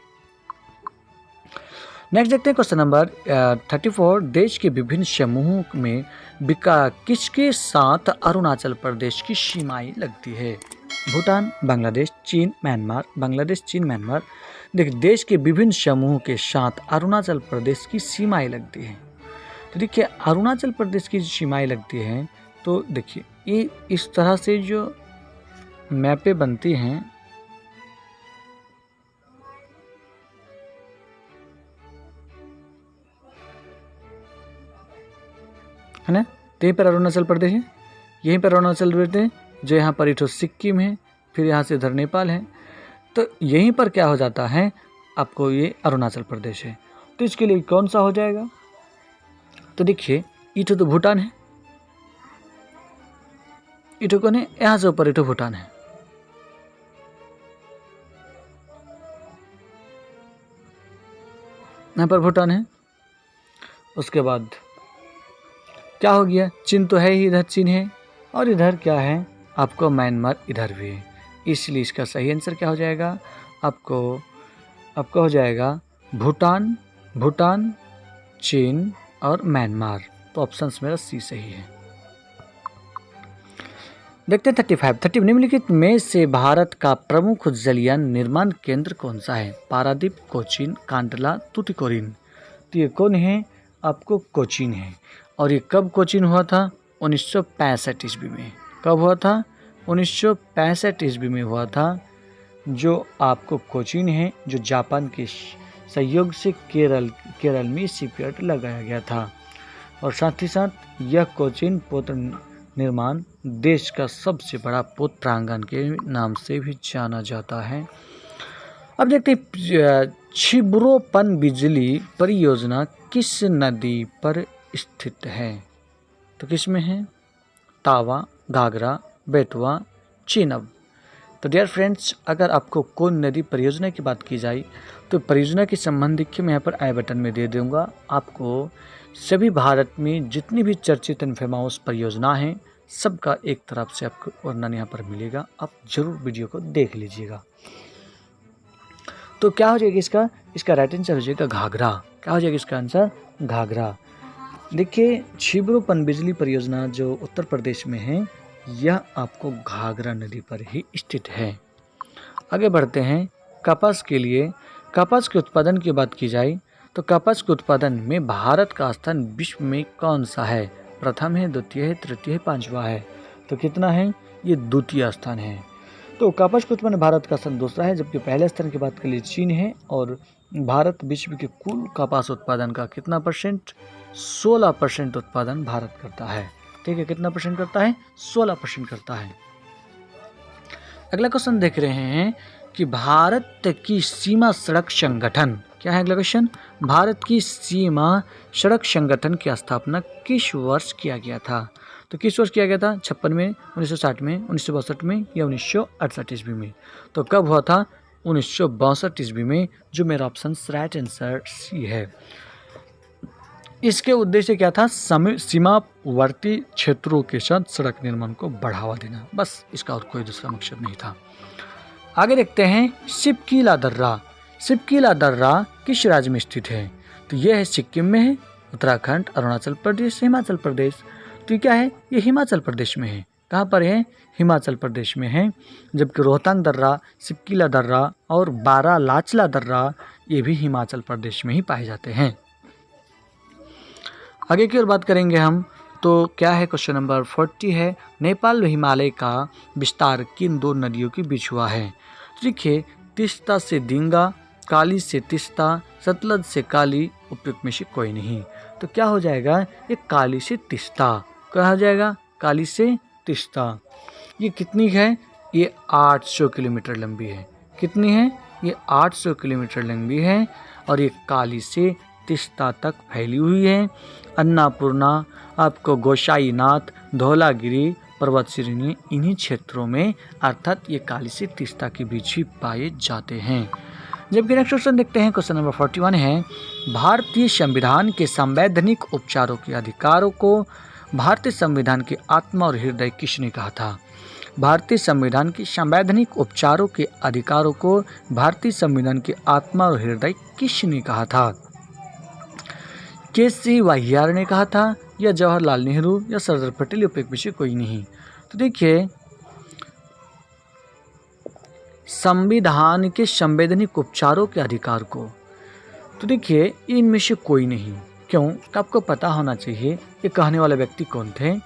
नेक्स्ट देखते हैं क्वेश्चन नंबर 34, देश के विभिन्न समूहों में किसके साथ अरुणाचल प्रदेश की सीमाएं लगती है? भूटान, बांग्लादेश, चीन, म्यांमार। बांग्लादेश, चीन, म्यांमार। देखिए, देश के विभिन्न समूहों के साथ अरुणाचल प्रदेश की सीमाएं लगती हैं। तो देखिए, अरुणाचल प्रदेश की सीमाएं लगती हैं, तो देखिए ये इस तरह से जो मैपें बनती हैं, है ना, तो यहीं पर अरुणाचल प्रदेश है, यहीं पर अरुणाचल प्रदेश है, जो यहाँ पर इधर सिक्किम है, फिर यहाँ से इधर नेपाल है। तो यहीं पर क्या हो जाता है, आपको ये अरुणाचल प्रदेश है। तो इसके लिए कौन सा हो जाएगा? तो देखिए, इधर तो भूटान है, इधर कौन है, यहाँ से ऊपर इधर भूटान है। यहाँ पर भूटान है। उसके बाद क्या हो गया, चीन तो है ही, इधर चीन है, और इधर क्या है आपको म्यांमार, इधर भी है। इसलिए इसका सही आंसर क्या हो जाएगा? आपको हो जाएगा भूटान, भूटान, चीन और म्यांमार। तो ऑप्शन मेरा सी सही है। देखते हैं 35, निम्नलिखित में से भारत का प्रमुख जलयान निर्माण केंद्र कौन सा है? पारादीप, कोचीन, कांडला, टुटीकोरिन। तो ये कौन है? आपको कोचीन है। और ये कब कोचीन हुआ था? 1965 ईस्वी में। कब हुआ था? 1965 ईस्वी में हुआ था। जो आपको कोचीन है, जो जापान के सहयोग से केरल में शिपयार्ड लगाया गया था। और साथ ही साथ यह कोचीन पोत निर्माण देश का सबसे बड़ा पोत प्रांगण के नाम से भी जाना जाता है। अब देखते हैं, छिबरो पनबिजली परियोजना किस नदी पर स्थित है? तो किस में है? तावा, घाघरा, बेतवा, चेनाब। तो डियर फ्रेंड्स, अगर आपको कोई नदी परियोजना की बात की जाए तो परियोजना के संबंध देखिए, मैं यहाँ पर आई बटन में दे दूँगा। आपको सभी भारत में जितनी भी चर्चित एंड फेमस परियोजना हैं, सबका एक तरफ से आपको वर्णन यहाँ पर मिलेगा। आप जरूर वीडियो को देख लीजिएगा। तो क्या हो जाएगा इसका राइट आंसर हो जाएगा घाघरा। क्या हो जाएगा इसका आंसर? घाघरा। देखिए, छिबरो पनबिजली परियोजना जो उत्तर प्रदेश में है, यह आपको घाघरा नदी पर ही स्थित है। आगे बढ़ते हैं। कपास के लिए, कपास के उत्पादन की बात की जाए तो कपास के उत्पादन में भारत का स्थान विश्व में कौन सा है? प्रथम है, द्वितीय है, तृतीय है, पांचवा है? तो कितना है? ये द्वितीय स्थान है। तो कपास के उत्पादन भारत का स्थान दूसरा है, जबकि पहले स्थान की बात के लिए चीन है। और भारत विश्व के कुल कपास उत्पादन का कितना परसेंट? 16% उत्पादन भारत करता है। ठीक है, कितना परसेंट करता है? 16% करता है। अगला क्वेश्चन देख रहे हैं कि भारत की सीमा सड़क संगठन, क्या है अगला क्वेश्चन, भारत की सीमा सड़क संगठन की स्थापना किस वर्ष किया गया था? तो किस वर्ष किया गया था? 56 में, 1960 में, 1962 में या 1968 ईस्वी में? तो कब हुआ था? 1962 ईस्वी में, जो मेरा ऑप्शन राइट आंसर सी है। इसके उद्देश्य क्या था? सीमावर्ती क्षेत्रों के साथ सड़क निर्माण को बढ़ावा देना, बस, इसका और कोई दूसरा मकसद नहीं था। आगे देखते हैं शिपकीला दर्रा। शिपकीला दर्रा किस राज्य में स्थित है? तो यह है सिक्किम में है, उत्तराखंड, अरुणाचल प्रदेश, हिमाचल प्रदेश। तो ये क्या है? ये हिमाचल प्रदेश में है। कहाँ पर है? हिमाचल प्रदेश में है। जबकि रोहतांग दर्रा, शिपकीला दर्रा और बारालाचला दर्रा ये भी हिमाचल प्रदेश में ही पाए जाते हैं। आगे की ओर बात करेंगे हम, तो क्या है? क्वेश्चन नंबर 40 है, नेपाल व हिमालय का विस्तार किन दो नदियों के बीच हुआ है? देखिए, तीस्ता से दिंगा, काली से तीस्ता, सतलज से काली, उपयुक्त में से कोई नहीं। तो क्या हो जाएगा? ये काली से तीस्ता। क्या हो जाएगा? काली से तीस्ता। ये कितनी है? ये 800 किलोमीटर लंबी है। कितनी है? ये 800 किलोमीटर लंबी है और ये काली से तीस्ता तक फैली हुई है। अन्नापूर्णा, आपको गोसाईनाथ, धौलागिरी पर्वत श्रेणी इन्हीं क्षेत्रों में, अर्थात ये काली से तीस्ता के बीच ही पाए जाते हैं। जबकि नेक्स्ट क्वेश्चन देखते हैं, क्वेश्चन नंबर 41 है, भारतीय संविधान के संवैधानिक उपचारों के अधिकारों को भारतीय संविधान के आत्मा और हृदय किसने कहा था? भारतीय संविधान के संवैधानिक उपचारों के अधिकारों को भारतीय संविधान के आत्मा और हृदय किसने कहा था? के.सी. वाहियार ने कहा था या जवाहरलाल नेहरू या सरदार पटेल, उपयुक्त में से कोई नहीं। तो देखिए, संविधान के संवैधानिक उपचारों के अधिकार को, तो देखिए इनमें से कोई नहीं। क्यों? आपको पता होना चाहिए ये कहने वाले व्यक्ति कौन थे।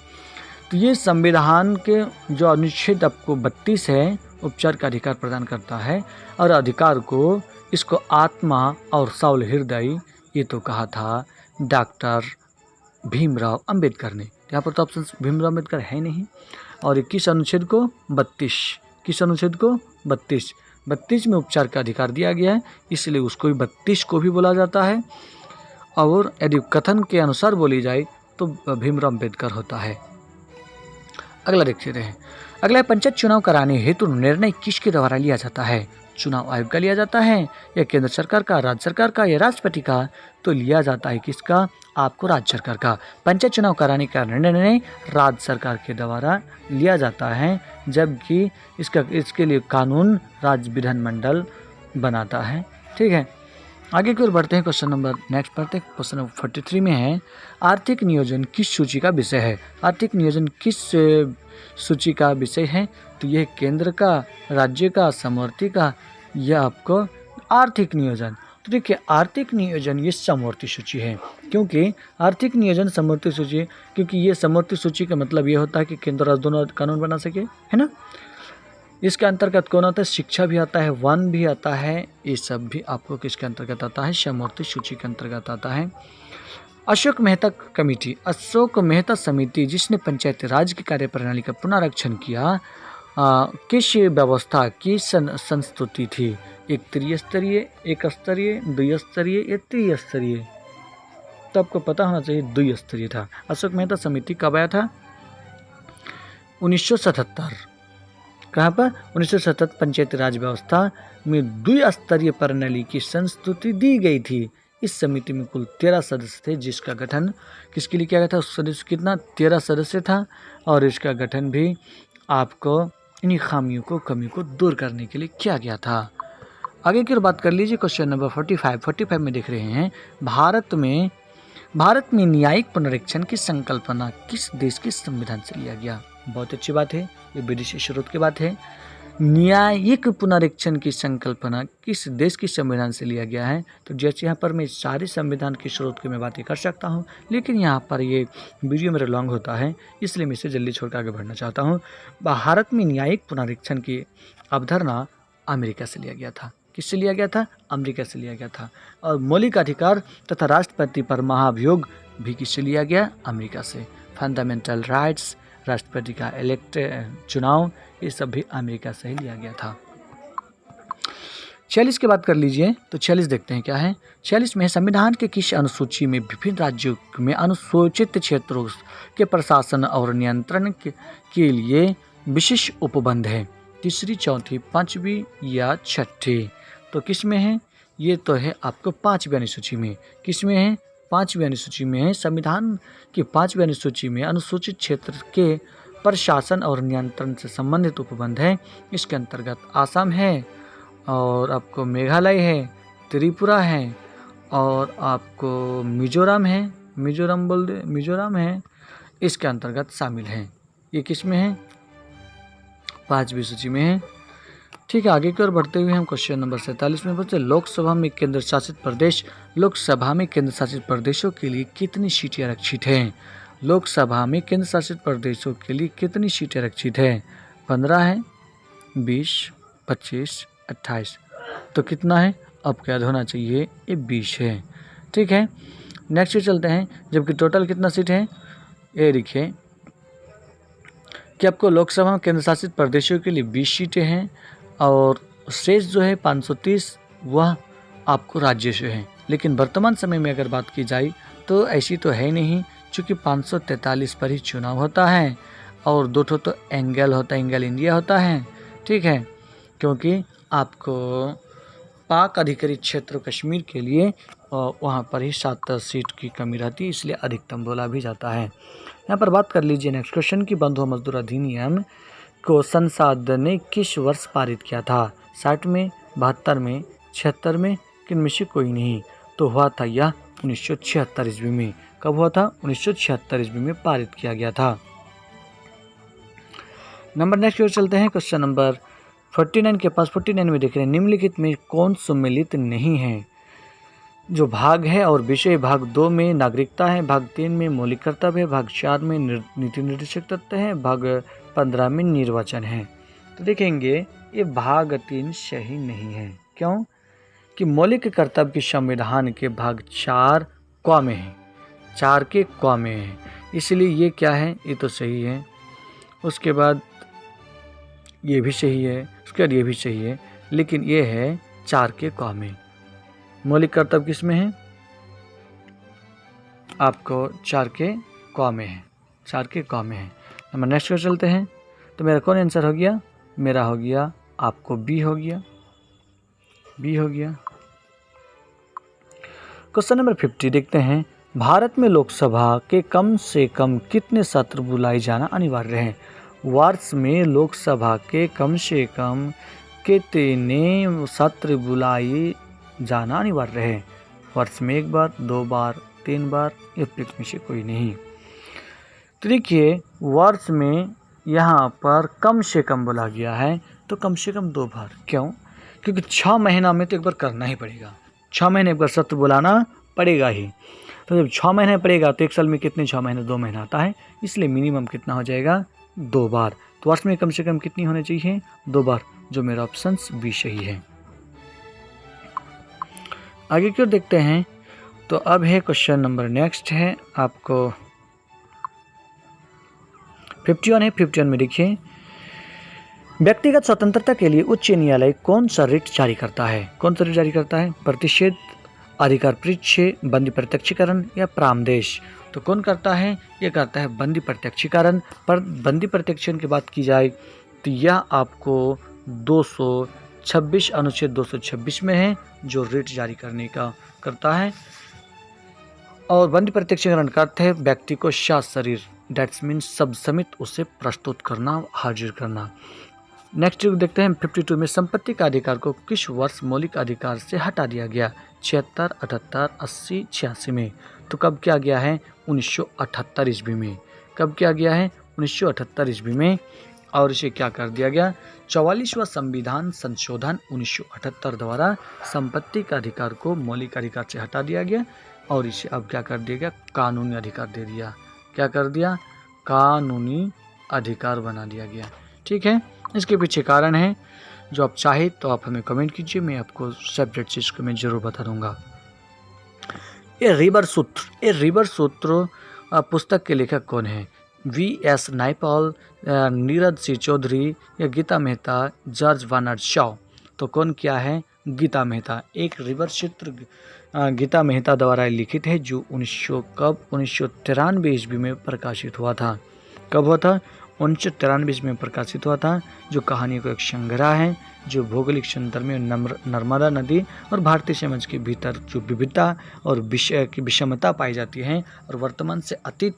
तो ये संविधान के जो अनुच्छेद आपको 32 है, उपचार का अधिकार प्रदान करता है और अधिकार को, इसको आत्मा और साउल हृदय, ये तो कहा था डॉक्टर भीमराव अंबेडकर ने। यहाँ पर तो ऑप्शन भीमराव अंबेडकर है नहीं। और ये किस अनुच्छेद को? 32। किस अनुच्छेद को? 32 में उपचार का अधिकार दिया गया है, इसलिए उसको भी 32 को भी बोला जाता है। और यदि कथन के अनुसार बोली जाए तो भीमराव अंबेडकर होता है। अगला देखते रहे। अगला, पंचायत चुनाव कराने हेतु निर्णय किसके द्वारा लिया जाता है? चुनाव आयोग का लिया जाता है या केंद्र सरकार का, राज्य सरकार का या राष्ट्रपति का? तो लिया जाता है किसका? आपको राज्य सरकार का। पंचायत चुनाव कराने का निर्णय राज्य सरकार के द्वारा लिया जाता है, जबकि इसके लिए कानून राज्य विधानमंडल बनाता है। ठीक है, आगे की ओर बढ़ते हैं। क्वेश्चन नंबर नेक्स्ट पढ़ते हैं। क्वेश्चन नंबर 43 में है, आर्थिक नियोजन किस सूची का विषय है? आर्थिक नियोजन किस सूची का विषय है? तो यह केंद्र का, राज्य का, समवर्ती का, यह आपको आर्थिक नियोजन। तो देखिए, आर्थिक नियोजन ये समवर्ती सूची है। क्योंकि आर्थिक नियोजन समवर्ती सूची, क्योंकि ये समवर्ती सूची का मतलब ये होता है कि केंद्र राज्य दोनों कानून बना सके, है ना। इसके अंतर्गत कौन आता है? शिक्षा भी आता है, वन भी आता है, ये सब भी आपको किसके अंतर्गत आता है? समवर्ती सूची के अंतर्गत आता है। अशोक मेहता कमेटी, अशोक मेहता समिति जिसने पंचायती राज की कार्यप्रणाली का पुनरीक्षण किया, किस व्यवस्था की संस्तुति थी? एक त्रिस्तरीय, एक स्तरीय, द्विस्तरीय या त्रिस्तरीय? तो आपको पता होना चाहिए द्विस्तरीय था। अशोक मेहता समिति कब आया था? 1977। कहाँ पर? 1977 पंचायती राज व्यवस्था में द्विस्तरीय प्रणाली की संस्तुति दी गई थी। इस समिति में कुल 13 सदस्य थे, जिसका गठन किसके लिए किया गया था? उस सदस्य कितना? 13 सदस्य था। और इसका गठन भी आपको इन्हीं खामियों को, कमियों को दूर करने के लिए किया गया था। आगे की बात कर लीजिए। क्वेश्चन नंबर 45 में देख रहे हैं, भारत में न्यायिक पुनरीक्षण की संकल्पना किस देश के संविधान से लिया गया? बहुत अच्छी बात है, ये विदेशी स्रोत की बात है। न्यायिक पुनरीक्षण की संकल्पना किस देश के संविधान से लिया गया है? तो जैसे यहाँ पर मैं सारे संविधान के स्रोत की मैं बातें कर सकता हूँ, लेकिन यहाँ पर ये वीडियो मेरा लॉन्ग होता है, इसलिए मैं इसे जल्दी छोड़कर आगे बढ़ना चाहता हूँ। भारत में न्यायिक पुनरीक्षण की अवधारणा अमेरिका से लिया गया था। किससे लिया गया था? अमेरिका से लिया गया था। और मौलिक अधिकार तथा राष्ट्रपति पर महाभियोग भी किससे लिया गया? अमेरिका से। फंडामेंटल राइट्स, राष्ट्रपति का चुनाव, ये सब भी अमेरिका से ही लिया गया था। 46 की बात कर लीजिए तो 46 देखते हैं क्या है। 46 में संविधान के किस अनुसूची में विभिन्न राज्यों में अनुसूचित क्षेत्रों के प्रशासन और नियंत्रण के लिए विशेष उपबंध है? तीसरी, चौथी, पांचवी या छठी? तो किस में है? ये तो है आपको 5वीं अनुसूची में। किस में है? 5वीं अनुसूची में है। संविधान की 5वीं अनुसूची में अनुसूचित क्षेत्र के प्रशासन और नियंत्रण से संबंधित उपबंध है। इसके अंतर्गत आसाम है और आपको मेघालय है, त्रिपुरा है और आपको मिजोरम है, मिजोरम है, इसके अंतर्गत शामिल है। ये किस में है? 5वीं सूची में है। ठीक है, आगे की ओर बढ़ते हुए हम क्वेश्चन नंबर 47 में बोलते हैं लोकसभा में केंद्र शासित प्रदेशों के लिए कितनी सीटें आरक्षित हैं? लोकसभा में केंद्र शासित प्रदेशों के लिए कितनी सीटें आरक्षित है? 15 है, 20, 25, 28। तो कितना है? आपको याद होना चाहिए ये 20 है। ठीक है, नेक्स्ट चलते हैं। जबकि टोटल कितना सीट है? ये देखिए कि आपको लोकसभा में केंद्र शासित प्रदेशों के लिए 20 सीटें हैं और शेष जो है 530 वह आपको राज्य से है। लेकिन वर्तमान समय में अगर बात की जाए तो ऐसी तो है नहीं, चूँकि 543 पर ही चुनाव होता है और 2 तो एंगल होता है, एंगल इंडिया होता है। ठीक है, क्योंकि आपको पाक अधिकृत क्षेत्र कश्मीर के लिए वहाँ पर ही 7 सीट की कमी रहती है, इसलिए अधिकतम बोला भी जाता है। यहाँ पर बात कर लीजिए नेक्स्ट क्वेश्चन की बंधुआ मजदूर अधिनियम को संसद ने किस वर्ष पारित किया था? 60 में, 72 में, 76 में, किनमें से कोई नहीं? तो हुआ था यह 1976 ईस्वी में। कब हुआ था? 1976 ईस्वी में पारित किया गया था। नंबर नेक्स्ट की ओर चलते हैं। क्वेश्चन नंबर 49 के पास 49 में देख रहे हैं निम्नलिखित में कौन सम्मिलित नहीं है? जो भाग है और विषय भाग 2 में नागरिकता है, भाग 3 में मौलिक कर्तव्य है, भाग 4 में नीति निर्देशक तत्व है, भाग 15 में निर्वाचन है। तो देखेंगे ये भाग 3 सही नहीं है। क्यों? कि मौलिक कर्तव्य की संविधान के भाग 4 क में है, 4 के क में है, इसलिए ये क्या है? ये तो सही है। उसके बाद ये भी सही है, उसके बाद ये भी सही है, लेकिन ये है 4 के क में। मौलिक कर्तव्य किस में है? आपको 4 के क में है, 4 के क में है। नंबर नेक्स्ट पर चलते हैं। तो मेरा कौन आंसर हो गया? मेरा हो गया आपको बी हो गया, बी हो गया। क्वेश्चन नंबर 50 देखते हैं। भारत में लोकसभा के कम से कम कितने सत्र बुलाए जाना अनिवार्य है? वर्ष में लोकसभा के कम से कम कितने सत्र बुलाए जाना अनिवार्य है? वर्ष में 1 बार, 2 बार, 3 बार या में से कोई नहीं? तो देखिए वर्ष में यहाँ पर कम से कम बोला गया है, तो कम से कम 2 बार। क्यों? क्योंकि 6 महीना में तो 1 बार करना ही पड़ेगा, 6 महीने 1 बार सत्र बुलाना पड़ेगा ही। तो जब 6 महीने पड़ेगा तो 1 साल में कितने 6 महीने? 2 महीना आता है, इसलिए मिनिमम कितना हो जाएगा? 2 बार। तो वर्ष में कम से कम कितनी होनी चाहिए? 2 बार, जो मेरा ऑप्शन बी सही है। आगे क्यों देखते हैं। तो अब है क्वेश्चन नंबर नेक्स्ट है आपको 51 है। 51 में देखिए व्यक्तिगत स्वतंत्रता के लिए उच्च न्यायालय कौन सा रिट जारी करता है? कौन सा रिट जारी करता है? प्रतिषेध, अधिकार परीक्षे, बंदी प्रत्यक्षीकरण या प्रामदेश? तो कौन करता है? ये करता है बंदी प्रत्यक्षीकरण। पर बंदी प्रत्यक्षीकरण की बात की जाए तो यह आपको 226 अनुच्छेद 226 में है, जो रिट जारी करने का करता है। और बंदी प्रत्यक्षीकरण का अर्थ है व्यक्ति को शरीर, डेट्स मीन सब समेत उसे प्रस्तुत करना, हाजिर करना। नेक्स्ट देखते हैं 52 में संपत्ति का अधिकार को किस वर्ष मौलिक अधिकार से हटा दिया गया? 76, 78, 80, 86 में। तो कब किया गया है? 1978 ईस्वी में। कब किया गया है? 1978 ईस्वी में। और इसे क्या कर दिया गया? 44वां संविधान संशोधन 1978 द्वारा संपत्ति का अधिकार को मौलिक अधिकार से हटा दिया गया और इसे अब क्या कर दिया गया? कानूनी अधिकार दे दिया। क्या कर दिया? कानूनी अधिकार बना दिया गया। ठीक है, इसके पीछे कारण है, जो आप चाहे तो आप हमें कमेंट कीजिए, मैं आपको सेपरेट चीज़ को मैं जरूर बता दूंगा। ये रिवर सूत्र पुस्तक के लेखक कौन है? V.S. नायपॉल, नीरज सी चौधरी या Geeta Mehta, George Bernard Shaw? तो कौन क्या है? गीता मेहता, एक रिवर्स चित्र गीता मेहता द्वारा लिखित है, जो 1993 ईस्वी में प्रकाशित हुआ था। कब हुआ था? 1993 में प्रकाशित हुआ था। जो कहानी का एक संग्रह है, जो भौगोलिक संदर्भ में नर्मदा नदी और भारतीय समाज के भीतर जो विविधता और विषय की विषमता पाई जाती है और वर्तमान से अतीत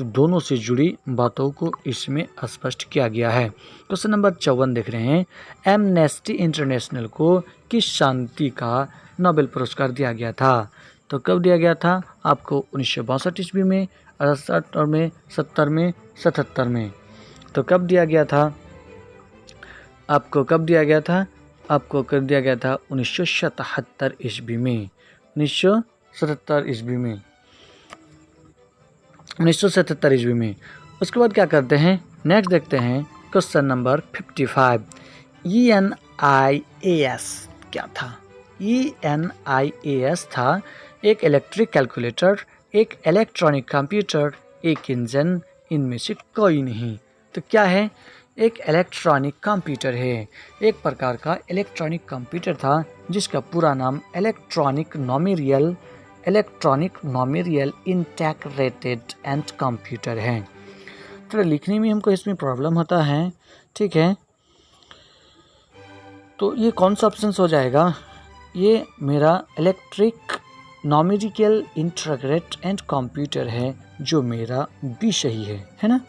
दोनों से जुड़ी बातों को इसमें स्पष्ट किया गया है। क्वेश्चन नंबर 54 देख रहे हैं। एमनेस्टी इंटरनेशनल को किस शांति का नोबेल पुरस्कार दिया गया था? तो कब दिया गया था? आपको 1962 ईस्वी में, 68 में, 70 में, 77 में। तो कब दिया गया था? आपको कब दिया गया था? आपको कब दिया गया था? 1977 ईस्वी में। 1977 ईस्वी में। 1977 ईस्वी में। उसके बाद क्या करते हैं? नेक्स्ट देखते हैं क्वेश्चन नंबर 55। ENIAS क्या था? ENIAS था एक इलेक्ट्रिक कैलकुलेटर, एक इलेक्ट्रॉनिक कंप्यूटर, एक इंजन, इनमें से कोई नहीं। तो क्या है? एक इलेक्ट्रॉनिक कंप्यूटर है। एक प्रकार का इलेक्ट्रॉनिक कंप्यूटर था जिसका पूरा नाम इलेक्ट्रॉनिक नॉमिरियल इंटीग्रेटेड एंड कंप्यूटर है। थोड़ा लिखने में हमको इसमें प्रॉब्लम होता है, ठीक है। तो ये कौन सा ऑप्शन हो जाएगा? ये मेरा इलेक्ट्रिक नॉमिरिकल इंटीग्रेट एंड कंप्यूटर है, जो मेरा बी सही है ना।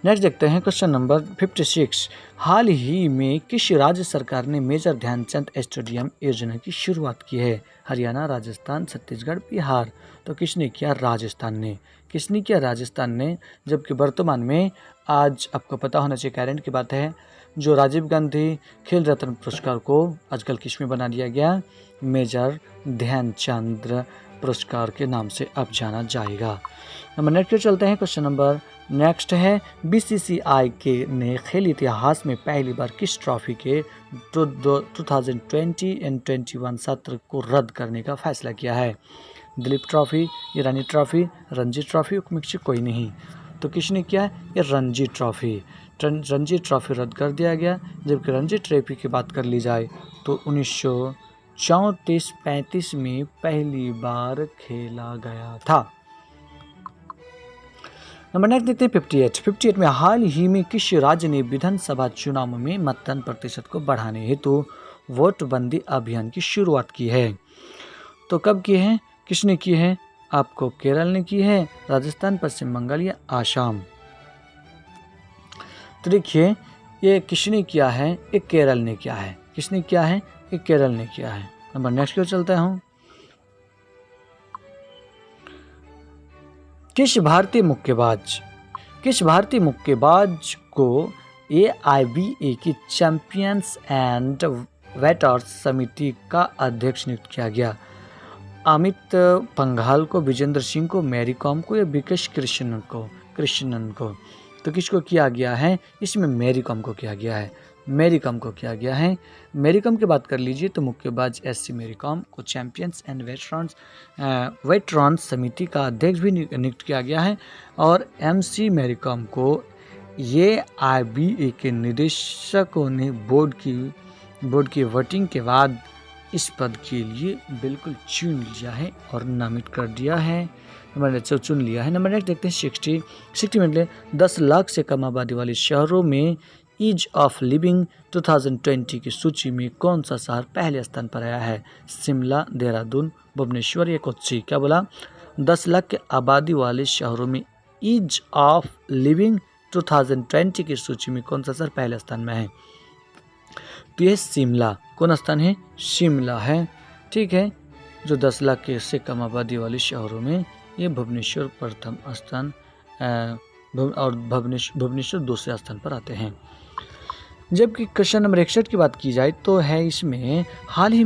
नेक्स्ट देखते हैं क्वेश्चन नंबर 56। हाल ही में किस राज्य सरकार ने मेजर ध्यानचंद स्टेडियम योजना की शुरुआत की है? हरियाणा, राजस्थान, छत्तीसगढ़, बिहार। तो किसने किया? राजस्थान ने। किसने किया? राजस्थान ने। जबकि वर्तमान में आज आपको पता होना चाहिए, करंट की बात है, जो राजीव गांधी खेल रत्न पुरस्कार को आजकल किस में बना दिया गया? मेजर ध्यानचंद पुरस्कार के नाम से अब जाना जाएगा। नंबर नेक्स्ट चलते हैं। क्वेश्चन नंबर नेक्स्ट है, BCCI के ने खेल इतिहास में पहली बार किस ट्रॉफी के 2020 एंड 21 सत्र को रद्द करने का फैसला किया है? दिलीप ट्रॉफी, ईरानी ट्रॉफी, रणजी ट्रॉफी, में से कोई नहीं। तो किसने किया? ये रणजी ट्रॉफी रद्द कर दिया गया। जबकि रणजी ट्रॉफी की बात कर ली जाए तो 1934-35 में पहली बार खेला गया था। नंबर नेक्स्ट देखते हैं 58 में हाल ही में किस राज्य ने विधानसभा चुनाव में मतदान प्रतिशत को बढ़ाने हेतु वोटबंदी अभियान की शुरुआत की है? तो कब की है? किसने की है? आपको केरल ने की है, राजस्थान, पश्चिम बंगाल या आसाम। तो देखिए, ये किसने किया है? एक केरल ने किया है। किसने किया है? एक केरल ने किया है। नंबर नेक्स्ट की ओर चलता हूँ। किस भारतीय मुक्केबाज को AIBA की चैंपियंस एंड वेटर्स समिति का अध्यक्ष नियुक्त किया गया? अमित पंघाल को, विजेंद्र सिंह को, मैरी कॉम को या विकेश कृष्णन को? तो किसको किया गया है? इसमें मैरी कॉम को किया गया है। मैरी कॉम की बात कर लीजिए तो मुक्केबाज SC मैरी कॉम को चैंपियंस एंड वेटरन्स समिति का अध्यक्ष भी नियुक्त किया गया है। और MC मैरी कॉम को AIBA के निदेशकों ने बोर्ड की वोटिंग के बाद इस पद के लिए बिल्कुल चुन लिया है और नामित कर दिया है। चुन लिया है। नंबर नेक्स्ट देखते हैं 60 में 10 लाख से कम आबादी वाले शहरों में ईज ऑफ लिविंग 2020 की सूची में कौन सा शहर पहले स्थान पर आया है? शिमला, देहरादून, भुवनेश्वर या कोच्चि? क्या बोला? 10 लाख के आबादी वाले शहरों में ईज ऑफ लिविंग 2020 की सूची में कौन सा शहर पहले स्थान में है? तो यह शिमला। कौन स्थान है? शिमला है, ठीक है। जो 10 लाख के से कम आबादी वाले शहरों में ये भुवनेश्वर प्रथम स्थान और भुवनेश्वर दूसरे स्थान पर आते हैं। जबकि क्वेश्चन नंबर 61 की बात की जाए तो है इसमें हाल ही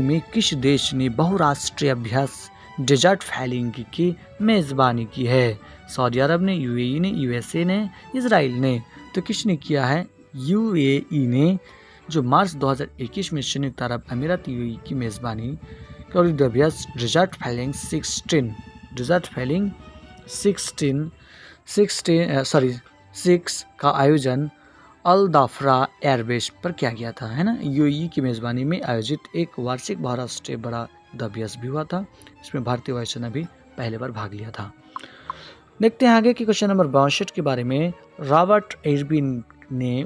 में किस देश ने बहुराष्ट्रीय अभ्यास डेजर्ट फैलिंग की मेज़बानी की है? सऊदी अरब ने, UAE ने, USA ने, इजराइल ने? तो किसने किया है? UAE ने, जो मार्च 2021 में संयुक्त अरब अमीरात UAE की मेज़बानी और अभ्यास डेजर्ट फैलिंग 6 का आयोजन अल दाफरा एयरबेस पर किया गया था, है ना। यूएई की मेज़बानी में आयोजित एक वार्षिक बहुराष्ट्रीय बड़ा युद्धाभ्यास भी हुआ था। इसमें भारतीय वायुसेना भी पहली बार भाग लिया था। देखते हैं आगे कि क्वेश्चन नंबर 62 के बारे में। रॉबर्ट एर्विन ने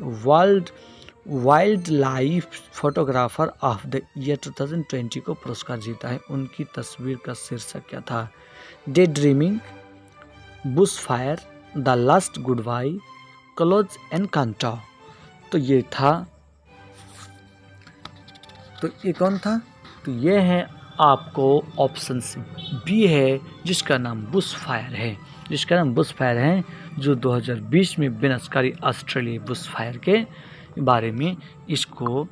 wild life photographer of the year 2020 को पुरस्कार जीता है। उनकी तस्वीर का शीर्षक क्या था? Daydreaming, bush fire, the last goodbye, close encounter. तो ये था, तो ये कौन था? तो ये है आपको ऑप्शन बी है, जिसका नाम बुश फायर है, जिसका नाम बुश फायर है, जो 2020 में विनाशकारी ऑस्ट्रेलियाई बुश फायर के बारे में इसको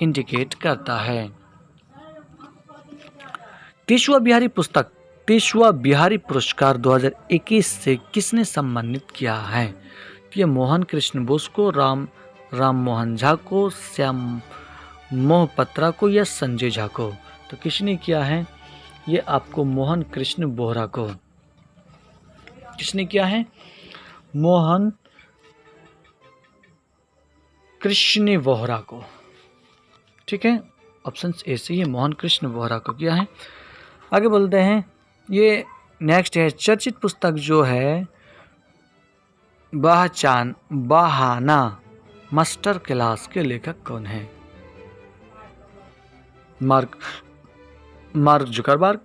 इंडिकेट करता है। 30वां बिहारी पुरस्कार 2021 से किसने सम्मानित किया है? ये मोहन कृष्ण बोस को, राम मोहन झा को, श्याम मोहपत्रा को या संजय झा को? तो किसने किया है? ये आपको मोहन कृष्ण बोहरा को। किसने किया है? मोहन कृष्ण बोहरा को। ठीक है, ऑप्शन ए से ये मोहन कृष्ण बोहरा को किया है। आगे बोलते हैं, ये नेक्स्ट है चर्चित पुस्तक जो है बहाना मास्टर क्लास के लेखक कौन है? Mark Zuckerberg,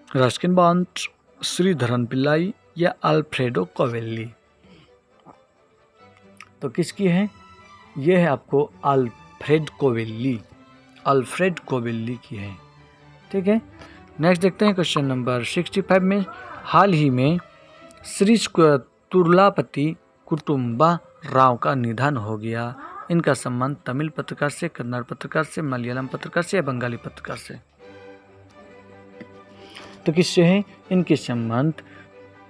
Ruskin bond, Sreedharan Pillai या अल्फ्रेडो कोवेल्ली? तो किसकी है? यह है आपको अल्फ्रेड कोवेल्ली की है। ठीक है, नेक्स्ट देखते हैं क्वेश्चन नंबर 65 में। हाल ही में श्री तुर्लापति कुटुम्बा राव का निधन हो गया। इनका संबंध तमिल पत्रकार से, कन्नड़ पत्रकार से, मलयालम पत्रकार से या बंगाली पत्रकार से? तो किससे है? इनके संबंध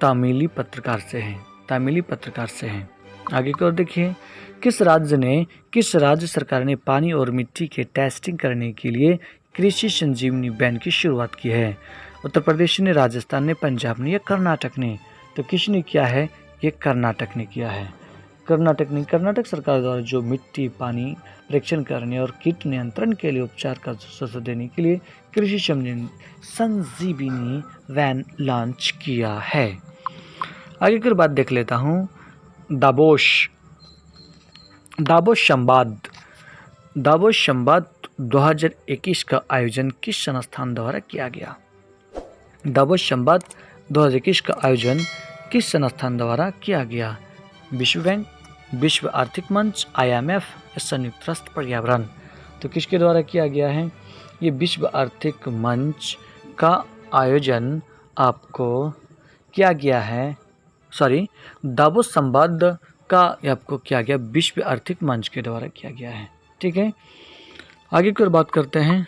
तमिली पत्रकार से हैं। आगे की ओर देखिए, किस राज्य सरकार ने पानी और मिट्टी के टेस्टिंग करने के लिए कृषि संजीवनी वैन की शुरुआत की है? उत्तर प्रदेश ने, राजस्थान ने, पंजाब ने या कर्नाटक ने? तो किसने किया है? ये कर्नाटक ने किया है। कर्नाटक सरकार द्वारा जो मिट्टी पानी परीक्षण करने और कीट नियंत्रण के लिए उपचार का सुझाव देने के लिए कृषि संजीवनी वैन लॉन्च किया है। आगे की बात देख लेता हूँ। दावोस संवाद 2021 का आयोजन किस संस्थान द्वारा किया गया? दावोस संवाद 2021 का आयोजन किस संस्थान द्वारा किया गया? विश्व बैंक, विश्व आर्थिक मंच, IMF या संयुक्त राष्ट्र पर्यावरण? तो किसके द्वारा किया गया है? ये विश्व आर्थिक मंच का आयोजन आपको किया गया है, दावोस संवाद का आपको किया गया विश्व आर्थिक मंच के द्वारा किया गया है। ठीक है, आगे की ओर बात करते हैं।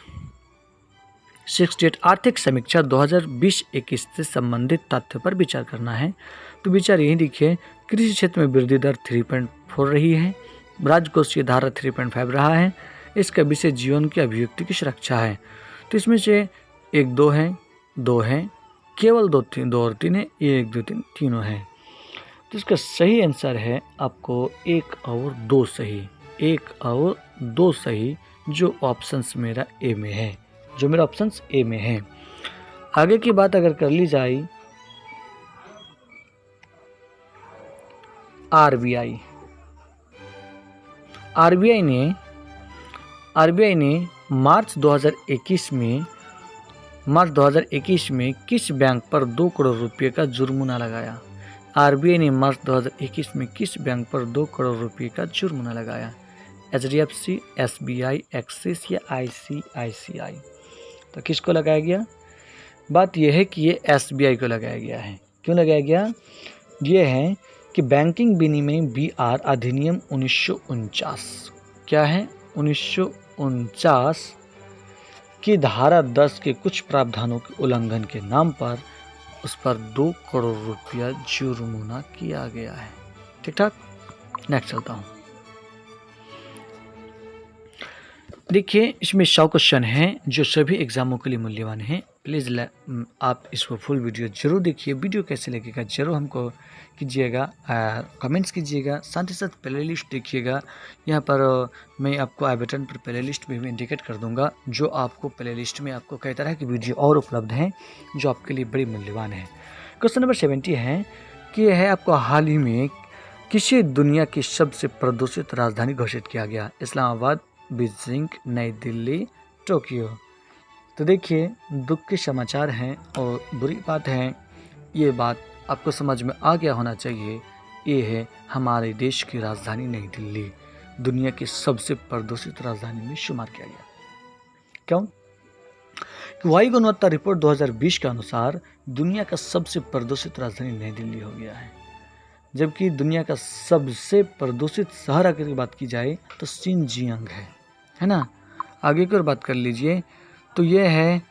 68 आर्थिक समीक्षा 2020-21 से संबंधित तथ्यों पर विचार करना है। तो विचार यही देखिए, कृषि क्षेत्र में वृद्धि दर 3.4 रही है, राजकोषीय धारा 3.5 रहा है, इसका विषय जीवन की अभिव्यक्ति की सुरक्षा है। तो इसमें से 1 2 है, केवल 2 और 3 है, 1 2 3 तीनों है। तो इसका सही आंसर है आपको 1 और 2 सही, जो ऑप्शंस मेरा ए में है, आगे की बात अगर कर ली जाए, आरबीआई ने मार्च 2021 में किस बैंक पर 2 करोड़ रुपए का जुर्माना लगाया? आरबीआई ने मार्च 2021 में किस बैंक पर 2 करोड़ रुपए का जुर्माना लगाया? HDFC, SBI, एक्सिस या ICICI? तो किसको लगाया गया? बात यह है कि ये SBI को लगाया गया है। क्यों लगाया गया? ये है कि बैंकिंग विनिमय BR अधिनियम 1949, क्या है? 1949 की धारा 10 के कुछ प्रावधानों के उल्लंघन के नाम पर उस पर 2 करोड़ रुपया जुर्माना किया गया है। ठीक ठाक, नेक्स्ट चलता हूँ। देखिए, इसमें 100 क्वेश्चन हैं जो सभी एग्जामों के लिए मूल्यवान हैं। प्लीज़ आप इसको फुल वीडियो ज़रूर देखिए। वीडियो कैसे लगेगा ज़रूर हमको कीजिएगा, कमेंट्स कीजिएगा। साथ ही साथ प्ले लिस्ट देखिएगा। यहाँ पर मैं आपको आई बटन पर प्ले लिस्ट भी इंडिकेट कर दूंगा, जो आपको प्ले लिस्ट में आपको कई तरह की वीडियो और उपलब्ध हैं जो आपके लिए बड़ी मूल्यवान है। क्वेश्चन नंबर 70 है कि यह है आपको हाल ही में किसी दुनिया की सबसे प्रदूषित राजधानी घोषित किया गया? इस्लामाबाद, बीजिंग, नई दिल्ली, टोक्यो। तो देखिए, दुख के समाचार हैं और बुरी बात है, ये बात आपको समझ में आ गया होना चाहिए। ये है हमारे देश की राजधानी नई दिल्ली दुनिया की सबसे प्रदूषित राजधानी में शुमार किया गया। क्यों? वायु गुणवत्ता रिपोर्ट 2020 के अनुसार दुनिया का सबसे प्रदूषित राजधानी नई दिल्ली हो गया है, जबकि दुनिया का सबसे प्रदूषित शहर अगर की बात की जाए तो शिनजियांग है ना। आगे की ओर बात कर लीजिए तो यह है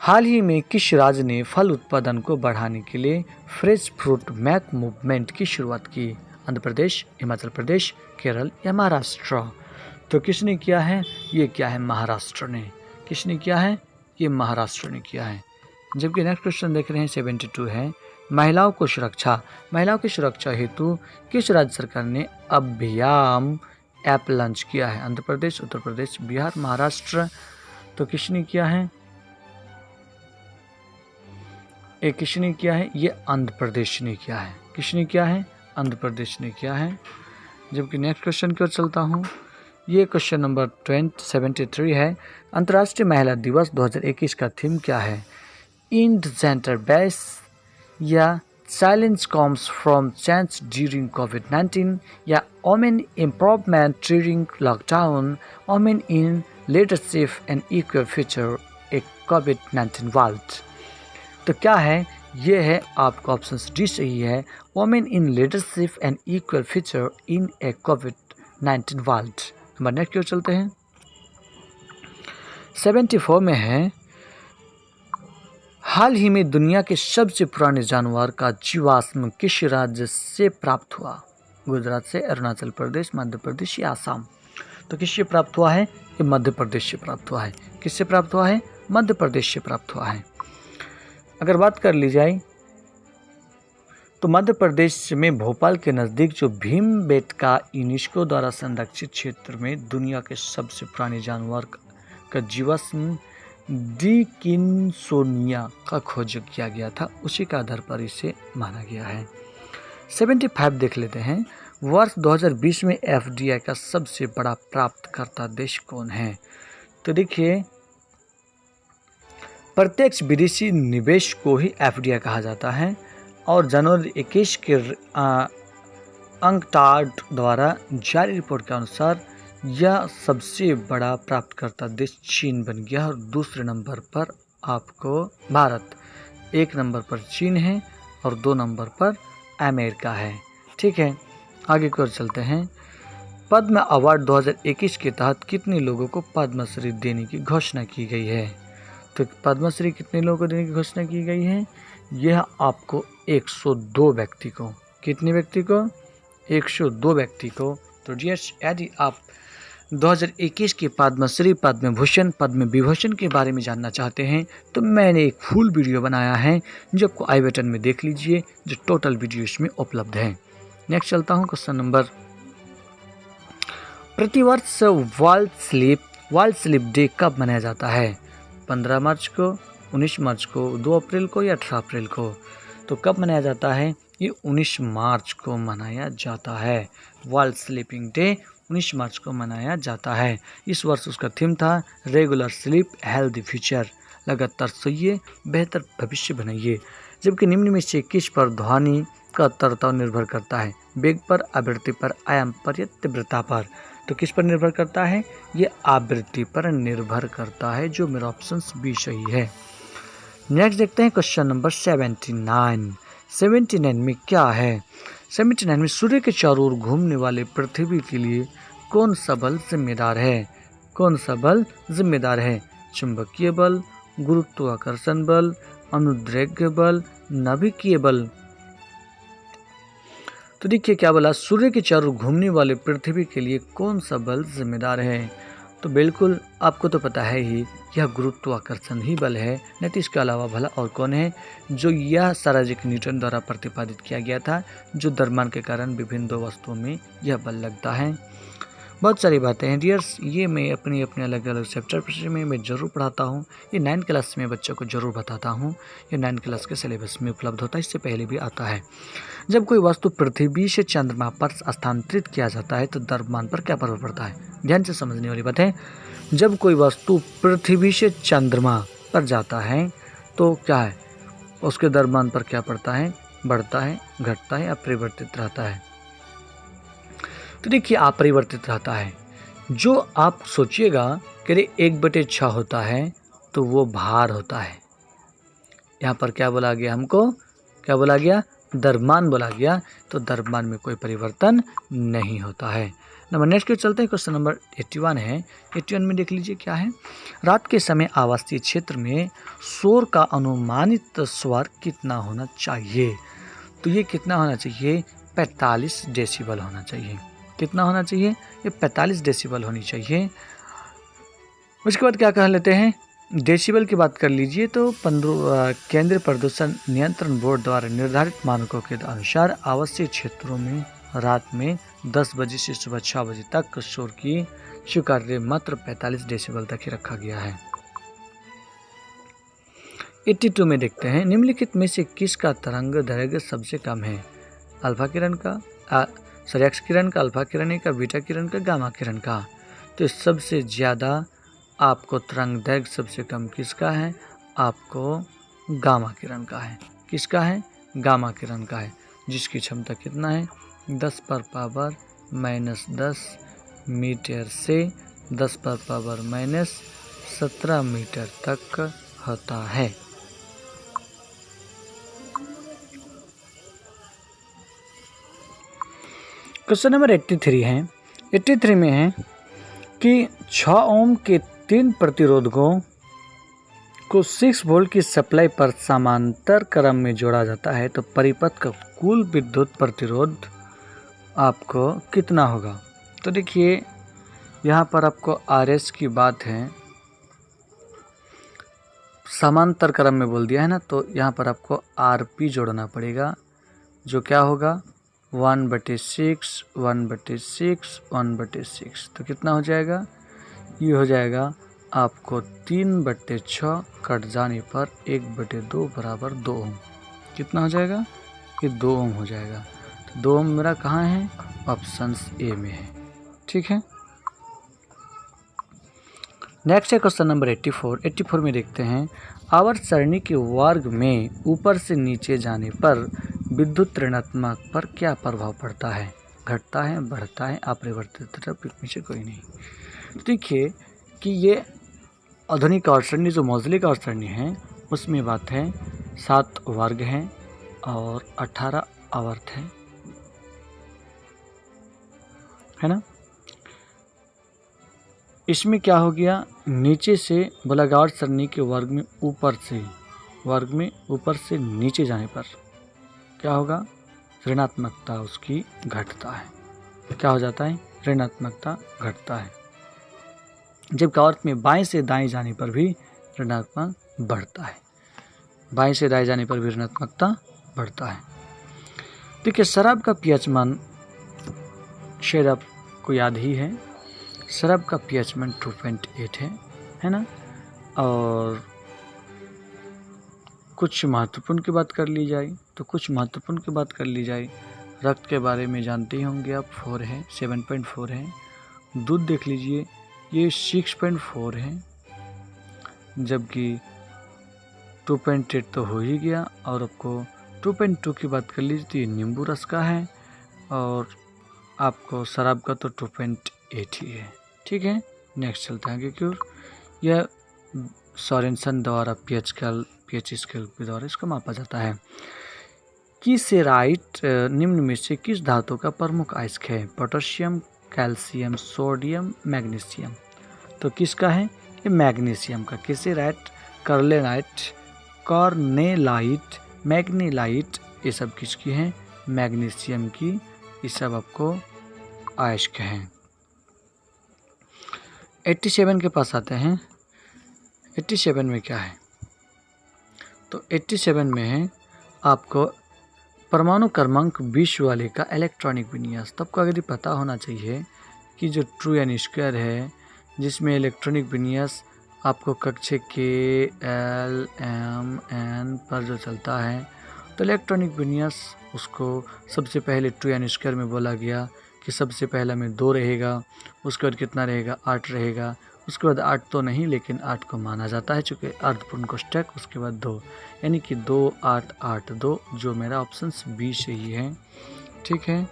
हाल ही में किस राज्य ने फल उत्पादन को बढ़ाने के लिए फ्रेश फ्रूट मैक मूवमेंट की शुरुआत की? आंध्र प्रदेश, हिमाचल प्रदेश, केरल या महाराष्ट्र? तो किसने किया है? ये क्या है? महाराष्ट्र ने। किसने किया है? ये महाराष्ट्र ने किया है। जबकि नेक्स्ट क्वेश्चन देख रहे हैं 72 है महिलाओं को सुरक्षा। महिलाओं की सुरक्षा हेतु किस राज्य सरकार ने अभियान ऐप लॉन्च किया है? आंध्र प्रदेश, उत्तर प्रदेश, बिहार, महाराष्ट्र? तो किसने किया है? किसने किया है? ये आंध्र प्रदेश ने किया है। किसने किया है? आंध्र प्रदेश ने किया है। जबकि नेक्स्ट क्वेश्चन की ओर चलता हूँ। ये क्वेश्चन नंबर 73 है अंतर्राष्ट्रीय महिला दिवस 2021 का थीम क्या है? इंड जेंडर बेस या silence comes from change during कोविड-19 या women empowerment during lockdown, women in leadership and equal future a कोविड-19 वर्ल्ड? तो क्या है? ये है आपका ऑप्शन डी सही है, women in leadership and equal future in ए कोविड-19 वर्ल्ड। नंबर नेक्स्ट क्यों चलते हैं 74 में है हाल ही में दुनिया के सबसे पुराने जानवर का जीवाश्म किस राज्य से प्राप्त हुआ? गुजरात से, अरुणाचल प्रदेश, मध्य प्रदेश या आसाम? तो किससे प्राप्त हुआ है? ये मध्य प्रदेश से प्राप्त हुआ है। किससे प्राप्त हुआ है? मध्य प्रदेश से प्राप्त हुआ है। अगर बात कर ली जाए तो मध्य प्रदेश में भोपाल के नज़दीक जो भीमबेटका यूनेस्को द्वारा संरक्षित क्षेत्र में दुनिया के सबसे पुराने जानवर का जीवाश्म डिकिन्सोनिया का खोज किया गया था, उसी के आधार पर इसे माना गया है। 75 देख लेते हैं। वर्ष 2020 में एफडीआई का सबसे बड़ा प्राप्तकर्ता देश कौन है? तो देखिए, प्रत्यक्ष विदेशी निवेश को ही एफडीआई कहा जाता है और जनवरी 21 के अंकटाड द्वारा जारी रिपोर्ट के अनुसार यह सबसे बड़ा प्राप्तकर्ता देश चीन बन गया और दूसरे नंबर पर आपको भारत, एक नंबर पर चीन है और 2 नंबर पर अमेरिका है। ठीक है, आगे की ओर चलते हैं। पद्म अवार्ड 2021 के तहत कितने लोगों को पद्मश्री देने की घोषणा की गई है? तो पद्मश्री कितने लोगों को देने की घोषणा की गई है? यह आपको 102 व्यक्ति को। कितने व्यक्ति को? 102 व्यक्ति को। तो यदि आप 2021 के पद्मश्री, पद्म भूषण, पद्म विभूषण के बारे में जानना चाहते हैं तो मैंने एक फुल वीडियो बनाया है जो आपको आई बटन में देख लीजिए, जो टोटल वीडियो इसमें उपलब्ध है। नेक्स्ट चलता हूँ क्वेश्चन नंबर। प्रतिवर्ष वर्ल्ड स्लीप डे कब मनाया जाता है? 15 मार्च को, 19 मार्च को, 2 अप्रैल को या 18 अप्रैल को? तो कब मनाया जाता है? ये 19 मार्च को मनाया जाता है। वर्ल्ड स्लीपिंग डे 19 मार्च को मनाया जाता है। इस वर्ष उसका थीम था रेगुलर स्लीप हेल्दी फ्यूचर, लगातार सोइए बेहतर भविष्य बनाइए। जबकि निम्न में से किस पर ध्वनि का तरताव निर्भर करता है? वेग पर, आवृत्ति पर, आयाम पर या तीव्रता पर? तो किस पर निर्भर करता है? ये आवृत्ति पर निर्भर करता है, जो मेरा ऑप्शन बी सही है। नेक्स्ट देखते हैं क्वेश्चन नंबर 79। 79 में क्या है? 79 में सूर्य के चारों ओर घूमने वाले पृथ्वी के लिए कौन सा बल जिम्मेदार है? कौन सा बल जिम्मेदार है? चुंबकीय बल, गुरुत्वाकर्षण बल, अनुदैर्घ्य बल, नाभिकीय बल? तो देखिए क्या बोला, सूर्य के चारों ओर घूमने वाले पृथ्वी के लिए कौन सा बल जिम्मेदार है? तो बिल्कुल आपको तो पता है ही, यह गुरुत्वाकर्षण ही बल है, नहीं तो इसके अलावा भला और कौन है। जो यह सर आइजैक न्यूटन द्वारा प्रतिपादित किया गया था, जो द्रव्यमान के कारण विभिन्न दो वस्तुओं में यह बल लगता है। बहुत सारी बातें हैं डियर्स, ये मैं अपने अलग अलग चैप्टर में मैं ज़रूर पढ़ाता हूँ। ये 9th क्लास में बच्चों को ज़रूर बताता हूँ। ये 9th क्लास के सिलेबस में उपलब्ध होता है, इससे पहले भी आता है। जब कोई वस्तु पृथ्वी से चंद्रमा पर स्थानांतरित किया जाता है तो द्रव्यमान पर क्या प्रभाव पड़ता है। ध्यान से समझने वाली बात है। जब कोई वस्तु पृथ्वी से चंद्रमा पर जाता है तो क्या है, उसके द्रव्यमान पर क्या पड़ता है, बढ़ता है, घटता है, अपरिवर्तित रहता है। तो देखिए अपरिवर्तित रहता है। जो आप सोचिएगा कि 1/6 होता है तो वो भार होता है। यहाँ पर क्या बोला गया, हमको क्या बोला गया, द्रव्यमान बोला गया। तो द्रव्यमान में कोई परिवर्तन नहीं होता है। नंबर नेक्स्ट के चलते हैं, क्वेश्चन नंबर 81 है। 81 में देख लीजिए क्या है। रात के समय आवासीय क्षेत्र में शोर का अनुमानित स्वर कितना होना चाहिए। तो ये कितना होना चाहिए, 45 डेसिबल होना चाहिए। कितना होना चाहिए, ये 45 डेसिबल होनी चाहिए। उसके बाद क्या कह लेते हैं, डेसिबल की बात कर लीजिए तो केंद्रीय प्रदूषण नियंत्रण बोर्ड द्वारा निर्धारित मानकों के अनुसार आवासीय क्षेत्रों में रात में 10 बजे से सुबह 6 बजे तक शोर की स्वीकार्य मात्र 45 डेसिबल तक ही रखा गया है। 82 में देखते हैं, निम्नलिखित में से किसका तरंग दैर्घ्य सबसे कम है। अल्फा किरण का, एक्स किरण का, अल्फा किरण का, बीटा किरण का, गामा किरण का। तो सबसे ज़्यादा आपको तरंग दैर्घ्य सबसे कम किसका है, आपको गामा किरण का है। किसका है, गामा किरण का है, जिसकी क्षमता कितना है, 10⁻⁻10 मीटर से 10⁻⁻17 मीटर तक होता है। क्वेश्चन नंबर 83 है। 83 में है कि 6 ओम के 3 प्रतिरोधकों को 6 वोल्ट की सप्लाई पर समांतर क्रम में जोड़ा जाता है तो परिपथ का कुल विद्युत प्रतिरोध आपको कितना होगा। तो देखिए यहाँ पर आपको RS की बात है, समांतर क्रम में बोल दिया है ना, तो यहाँ पर आपको RP जोड़ना पड़ेगा, जो क्या होगा 1/6 1/6 1/6। तो कितना हो जाएगा, ये हो जाएगा आपको 3/6 कट जाने पर 1/2 बराबर 2 ओम। कितना हो जाएगा, ये 2 ओम हो जाएगा। तो 2 ओम मेरा कहाँ है, ऑप्शन ए में है। ठीक है। नेक्स्ट है क्वेश्चन नंबर 84। 84 में देखते हैं, आवर्त सरणी के वर्ग में ऊपर से नीचे जाने पर विद्युत ऋणात्मक पर क्या प्रभाव पड़ता है, घटता है, बढ़ता है, अपरिवर्तित, पीछे कोई नहीं। देखिए कि ये आधुनिक आवर्त सरणी जो मोज़ेली आवर्त सरणी है उसमें बात है 7 वर्ग हैं और 18 आवर्त हैं, है ना। इसमें क्या हो गया, नीचे से बोला आवर्त सरणी के वर्ग में ऊपर से नीचे जाने पर क्या होगा, ऋणात्मकता उसकी घटता है। क्या हो जाता है, ऋणात्मकता घटता है। जबकि आवर्त में बाएं से दाएं जाने पर भी ऋणात्मक बढ़ता है। बाएं से दाएं जाने पर भी ऋणात्मकता बढ़ता है। देखिए शराब का पीएच मान शायद आपको याद ही है, शराब का पीएच मान 2.8 है ना। और कुछ महत्वपूर्ण की बात कर ली जाए रक्त के बारे में जानते ही होंगे आप, 4 है, 7.4 है। दूध देख लीजिए, ये 6.4 है, जबकि 2.8 तो हो ही गया। और आपको 2.2 की बात कर लीजिए तो ये नींबू रस का है, और आपको शराब का तो 2.8 ही है। ठीक है। नेक्स्ट चलते हैं आगे की ओर। यह सोरेनसन द्वारा पीएच स्केल के द्वारा इसको मापा जाता है। कीसेराइट निम्न में से किस धातु का प्रमुख अयस्क है, पोटेशियम, कैल्शियम, सोडियम, मैग्नीशियम। तो किसका है, ये मैग्नीशियम का। कीसेराइट, कार्लेनाइट, कॉर्नेलाइट, मैग्नीलाइट, ये सब किसकी हैं, मैग्नीशियम की। ये सब आपको अयस्क हैं। 87 के पास आते हैं। 87 में क्या है? तो 87 में है आपको परमाणु क्रमांक 20 वाले का इलेक्ट्रॉनिक विन्यास। तब को अगर ये पता होना चाहिए कि जो ट्रू एन स्क्वायर है जिसमें इलेक्ट्रॉनिक विन्यास आपको कक्षा के एल एम एन पर जो चलता है, तो इलेक्ट्रॉनिक विन्यास उसको सबसे पहले ट्रू एन स्क्वायर में बोला गया कि सबसे पहला में 2 रहेगा, उसके बाद कितना रहेगा 8 रहेगा, उसके बाद 8 तो नहीं लेकिन 8 को माना जाता है चूँकि अर्धपूर्ण कोष्ठक, उसके बाद 2 यानी कि 2 8 8 2, जो मेरा ऑप्शन बी सही है। ठीक है,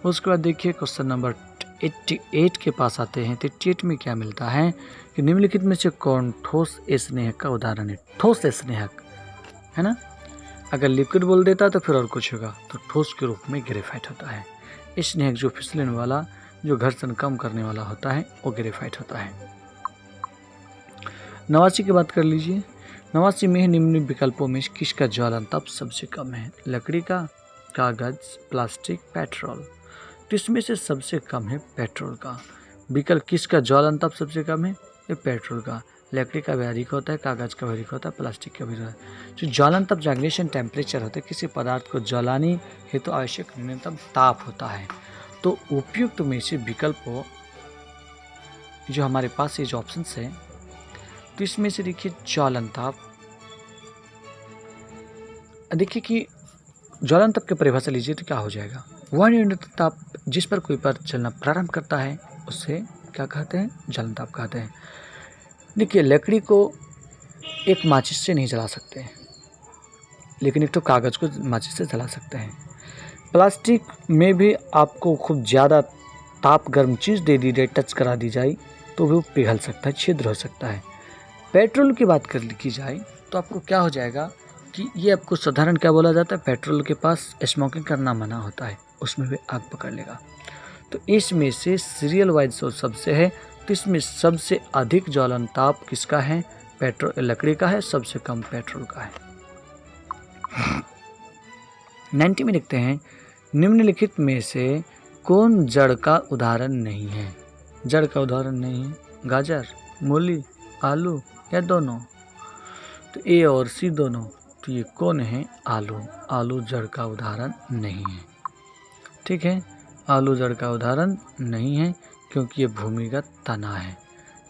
उसके बाद देखिए क्वेश्चन नंबर 88 के पास आते हैं। तो 88 में क्या मिलता है कि निम्नलिखित में से कौन ठोस स्नेहक का उदाहरण है? ठोस स्नेहक है ना, अगर लिक्विड बोल देता तो फिर और कुछ होगा, तो ठोस के रूप में ग्रेफाइट होता है। स्नेहक जो फिसलन वाला, जो घर्षण कम करने वाला होता है, वो ग्रेफाइट होता है। 89 की बात कर लीजिए। 89 में निम्न विकल्पों में किसका ज्वलनताप सबसे कम है? लकड़ी का, कागज, प्लास्टिक, पेट्रोल। तो इसमें से सबसे कम है पेट्रोल का। विकल्प किसका ज्वलनताप सबसे कम है? ये पेट्रोल का। लकड़ी का भी अधिक होता है, कागज का भी अधिक होता है, प्लास्टिक का भी होता है। जो ज्वलनताप जैग्नेशन टेम्परेचर होता है, किसी पदार्थ को जलाने हेतु आवश्यक न्यूनतम ताप होता है। तो उपयुक्त में से विकल्प जो हमारे पास ये जो ऑप्शन है, तो इसमें से देखिए ज्वलनताप, देखिए कि ज्वलनताप की परिभाषा लीजिए तो क्या हो जाएगा? वह न्यूनतम ताप जिस पर कोई पदार्थ चलना प्रारंभ करता है उसे क्या कहते हैं? ज्वलनताप कहते हैं। देखिए लकड़ी को एक माचिस से नहीं जला सकते हैं, लेकिन एक तो कागज़ को माचिस से जला सकते हैं। प्लास्टिक में भी आपको खूब ज़्यादा ताप गर्म चीज़ दे दी जाए, टच करा दी जाए तो वो पिघल सकता है, छिद्र हो सकता है। पेट्रोल की बात कर की जाए तो आपको क्या हो जाएगा कि ये आपको साधारण क्या बोला जाता है? पेट्रोल के पास स्मोकिंग करना मना होता है, उसमें भी आग पकड़ लेगा। तो इसमें से सीरियल वाइज सबसे है, तो इसमें सबसे अधिक ज्वलनताप किसका है? पेट्रोल, लकड़ी का है, सबसे कम पेट्रोल का है। 90 में लिखते हैं निम्नलिखित में से कौन जड़ का उदाहरण नहीं है? जड़ का उदाहरण नहीं है, गाजर, मूली, आलू या दोनों? तो ए और सी दोनों। तो ये कौन है? आलू। आलू जड़ का उदाहरण नहीं है। ठीक है, आलू जड़ का उदाहरण नहीं है क्योंकि ये भूमिगत तना है,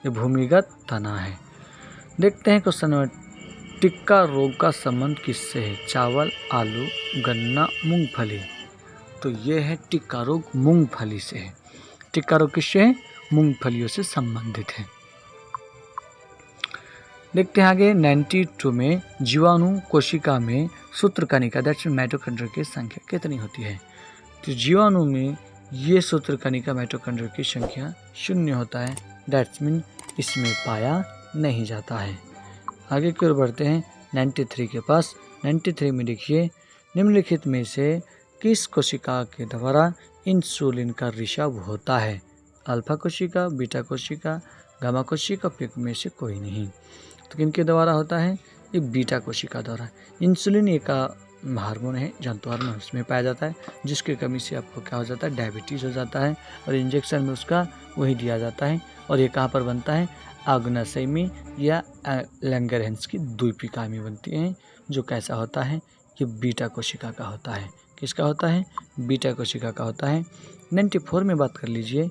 ये भूमिगत तना है। देखते हैं क्वेश्चन नंबर, टिक्का रोग का संबंध किससे है? चावल, आलू, गन्ना, मूंगफली। तो ये है टिक्का रोग मूंगफली से है। टिक्का रोग किससे है? मूंगफलियों से संबंधित है। देखते हैं आगे 92 में जीवाणु कोशिका में सूत्रकणिका दैट्स माइटोकॉन्ड्रिया की संख्या कितनी होती है? तो जीवाणु में ये सूत्रकणिका माइटोकॉन्ड्रिया की संख्या 0 होता है, दैट्स मीन इसमें पाया नहीं जाता है। आगे की ओर बढ़ते हैं 93 के पास। 93 में देखिए निम्नलिखित में से किस कोशिका के द्वारा इंसुलिन का रिसाव होता है? अल्फा कोशिका, बीटा कोशिका, गामा कोशिका, पिक में से कोई नहीं। तो किनके द्वारा होता है? ये बीटा कोशिका द्वारा। इंसुलिन एक हार्मोन है, जंतु हार्मोन, उसमें पाया जाता है, जिसकी कमी से आपको क्या हो जाता है? डायबिटीज़ हो जाता है, और इंजेक्शन में उसका वही दिया जाता है। और ये कहाँ पर बनता है? आग्नाशय में या लैंगरहैंस की द्वीपिका में बनती हैं। जो कैसा होता है? ये बीटा कोशिका का होता है। किसका होता है? बीटा कोशिका का होता है। 94 में बात कर लीजिए,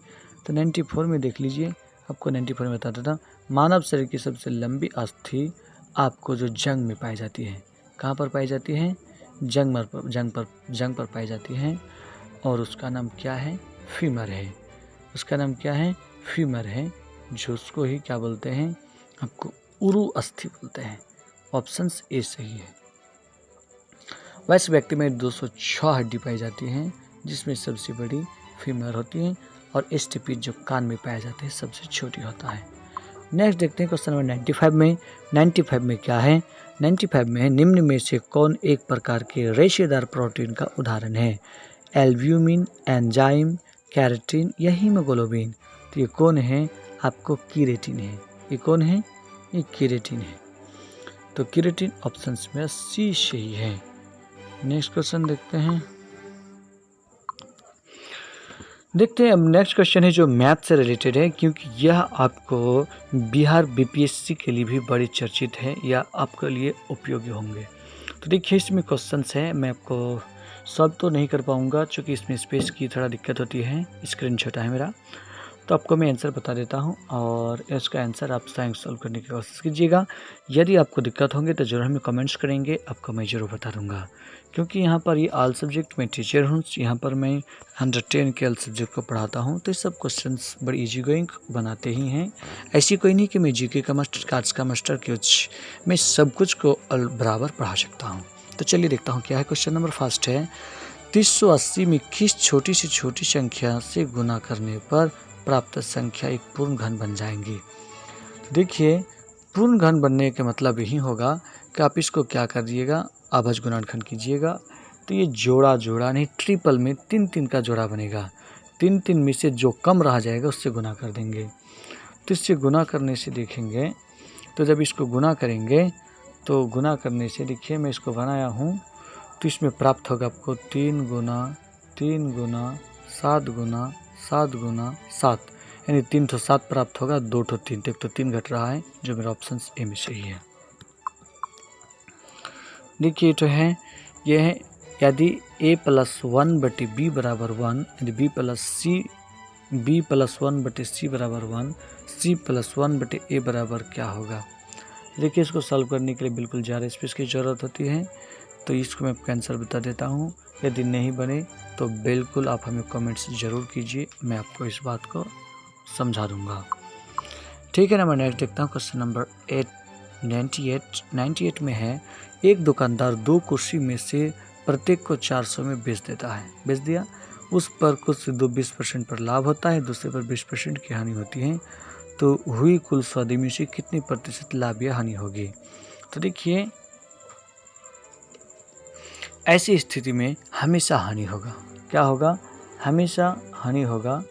तो 94 में देख लीजिए, आपको 94 में बता देता हूँ। मानव शरीर की सबसे लंबी अस्थि आपको जो जंग में पाई जाती है, कहाँ पर पाई जाती है? जंग पर पाई जाती है, और उसका नाम क्या है? फीमर है। उसका नाम क्या है? फीमर है, जो उसको ही क्या बोलते हैं? आपको उरु अस्थि बोलते हैं। ऑप्शन ए सही है। वैसे व्यक्ति में 206 हड्डी पाई जाती हैं, जिसमें सबसे बड़ी फीमर होती है, और एस्टिपी जो कान में पाए जाते हैं सबसे छोटी होता है। नेक्स्ट देखते हैं क्वेश्चन नंबर 95 में। 95 में क्या है? 95 में है निम्न में से कौन एक प्रकार के रेशेदार प्रोटीन का उदाहरण है? एल्ब्यूमिन, एंजाइम, कैरेटिन या हीमोग्लोबिन। तो ये कौन है? आपको कीरेटिन है। ये कौन है? ये कीरेटिन है। तो कीरेटिन ऑप्शन में सी सही है। नेक्स्ट क्वेश्चन देखते हैं। देखते हैं अब नेक्स्ट क्वेश्चन है जो मैथ से रिलेटेड है, क्योंकि यह आपको बिहार बीपीएससी के लिए भी बड़ी चर्चित है या आपके लिए उपयोगी होंगे। तो देखिए इसमें क्वेश्चंस है, मैं आपको सब तो नहीं कर पाऊँगा क्योंकि इसमें स्पेस की थोड़ा दिक्कत होती है, स्क्रीन छोटा है मेरा। तो आपको मैं आंसर बता देता हूं और इसका आंसर आप स्वयं सॉल्व करने की कोशिश कीजिएगा। यदि आपको दिक्कत होंगे तो ज़रूर हमें कमेंट्स करेंगे, आपको मैं ज़रूर बता दूंगा। क्योंकि यहाँ पर ये ऑल सब्जेक्ट में टीचर हूँ, यहाँ पर मैं 110 के ऑल सब्जेक्ट को पढ़ाता हूँ, तो ये सब क्वेश्चंस बड़ी इजी गोइंग बनाते ही हैं। ऐसी कोई नहीं कि मैं जीके का मास्टर, काट्स का मास्टर, कुछ मैं सब कुछ को बराबर पढ़ा सकता हूँ। तो चलिए देखता हूँ क्या है। क्वेश्चन नंबर फर्स्ट है, 380 में किस छोटी से छोटी संख्या से गुना करने पर प्राप्त संख्या एक पूर्ण घन बन जाएंगी। देखिए पूर्ण घन बनने का मतलब यही होगा कि आप इसको क्या कर दिएगा, अभाज्य गुणनखंड कीजिएगा। तो ये जोड़ा जोड़ा नहीं, ट्रिपल में 3-3 का जोड़ा बनेगा। 3-3 में से जो कम रह जाएगा उससे गुना कर देंगे। तो इससे गुना करने से देखेंगे, तो जब इसको गुना करेंगे तो गुना करने से देखिए मैं इसको बनाया हूँ, तो इसमें प्राप्त होगा आपको 3 गुना 3 गुना 7 गुना 7 गुना 7, यानी 3 तो 7 प्राप्त होगा, 2 तो 3, एक तो 3 घट रहा है, जो मेरा ऑप्शन ए में सही है। देखिए तो है ये है, यदि a+1/b बराबर 1, यदि b+1/c बराबर 1, c+1/a बराबर क्या होगा। देखिए इसको सॉल्व करने के लिए बिल्कुल ज़्यादा स्पेस की ज़रूरत होती है, तो इसको मैं आपको आंसर बता देता हूँ। यदि नहीं बने तो बिल्कुल आप हमें कमेंट्स ज़रूर कीजिए, मैं आपको इस बात को समझा दूंगा। ठीक है ना। मैं नेक्स्ट देखता हूँ क्वेश्चन नंबर 98 में है, एक दुकानदार 2 कुर्सी में से प्रत्येक को 400 में बेच देता है, बेच दिया। उस पर कुछ 20% पर लाभ होता है, दूसरे पर 20% की हानि होती है। तो हुई कुल सौदे में से कितनी प्रतिशत लाभ या हानि होगी। तो देखिए ऐसी स्थिति में हमेशा हानि होगा। क्या होगा, हमेशा हानि होगा।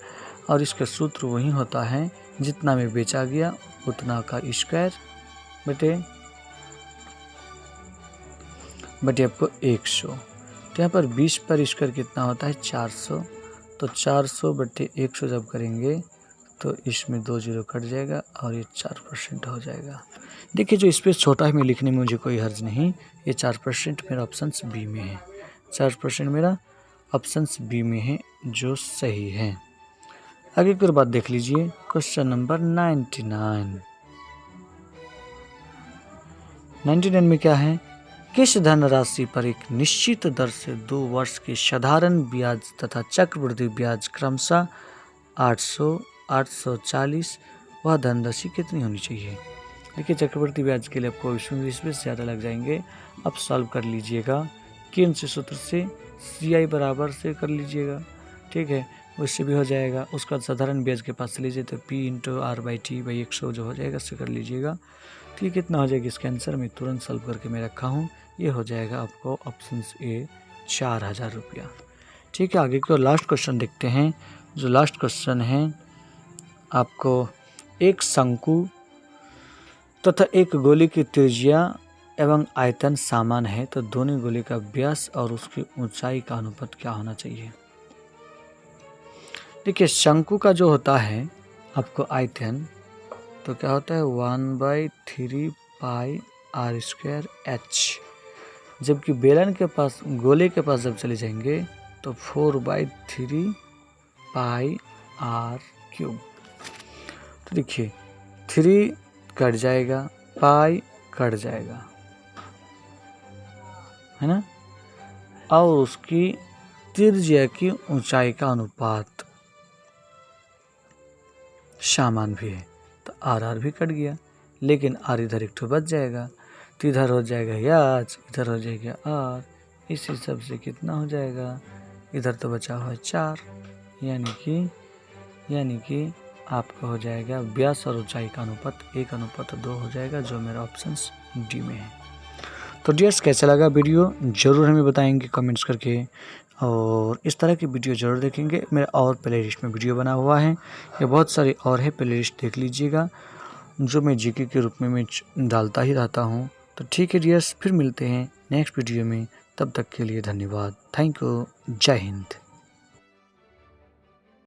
और इसका सूत्र वही होता है, जितना में बेचा गया उतना का स्क्वायर बटे आपको 100। तो यहाँ पर 20 पर स्क्वायर कितना होता है 400, तो 400 बटे 100 जब करेंगे तो इसमें 2 जीरो कट जाएगा और ये 4% हो जाएगा। देखिए जो स्पेस छोटा है मैं लिखने में मुझे कोई हर्ज नहीं, ये 4% मेरा ऑप्शन बी में है, 4% मेरा ऑप्शन बी में है जो सही है। आगे की बात देख लीजिए, क्वेश्चन नंबर 99 में क्या है, किस धनराशि पर एक निश्चित दर से 2 वर्ष के साधारण ब्याज तथा चक्रवृद्धि ब्याज क्रमशः 800, 840, वह धनराशि कितनी होनी चाहिए। देखिए चक्रवृद्धि ब्याज के लिए आपको इसमें ज़्यादा लग जाएंगे, अब सॉल्व कर लीजिएगा। किन से सूत्र से, CI बराबर से कर लीजिएगा, ठीक है, उससे भी हो जाएगा। उसका साधारण ब्याज के पास लीजिए तो P × R/T/100 जो हो जाएगा उससे कर लीजिएगा। तो ये कितना हो जाएगा, इसका आंसर मैं तुरंत सॉल्व करके मैं रखा हूँ, ये हो जाएगा आपको ऑप्शन ए 4000 रुपया। ठीक है, आगे की लास्ट क्वेश्चन देखते हैं। जो लास्ट क्वेश्चन है, आपको एक शंकु तथा एक गोली की त्रिज्या एवं आयतन समान है, तो दोनों गोली का व्यास और उसकी ऊंचाई का अनुपात क्या होना चाहिए। देखिए शंकु का जो होता है आपको आयतन, तो क्या होता है 1/3 पाई r²h, जबकि बेलन के पास, गोले के पास जब चले जाएंगे तो 4/3 पाई r³। तो देखिए 3 कट जाएगा, पाई कट जाएगा, है ना, और उसकी त्रिज्या की ऊंचाई का अनुपात समान भी है, तो r भी कट गया, लेकिन r इधर एक ठो बच जाएगा, तो इधर हो जाएगा h, इधर हो जाएगा r, इस हिसाब से कितना हो जाएगा, इधर तो बचा हुआ है 4, यानी कि आपका हो जाएगा व्यास और ऊंचाई का अनुपात 1:2 हो जाएगा, जो मेरा ऑप्शन डी में है। तो डियर्स कैसा लगा वीडियो ज़रूर हमें बताएंगे कमेंट्स करके, और इस तरह की वीडियो ज़रूर देखेंगे। मेरा और प्लेलिस्ट में वीडियो बना हुआ है, ये बहुत सारे और है, प्लेलिस्ट देख लीजिएगा, जो मैं जीके के रूप में मैं डालता ही रहता हूँ। तो ठीक है डियर्स, फिर मिलते हैं नेक्स्ट वीडियो में, तब तक के लिए धन्यवाद, थैंक यू, जय हिंद।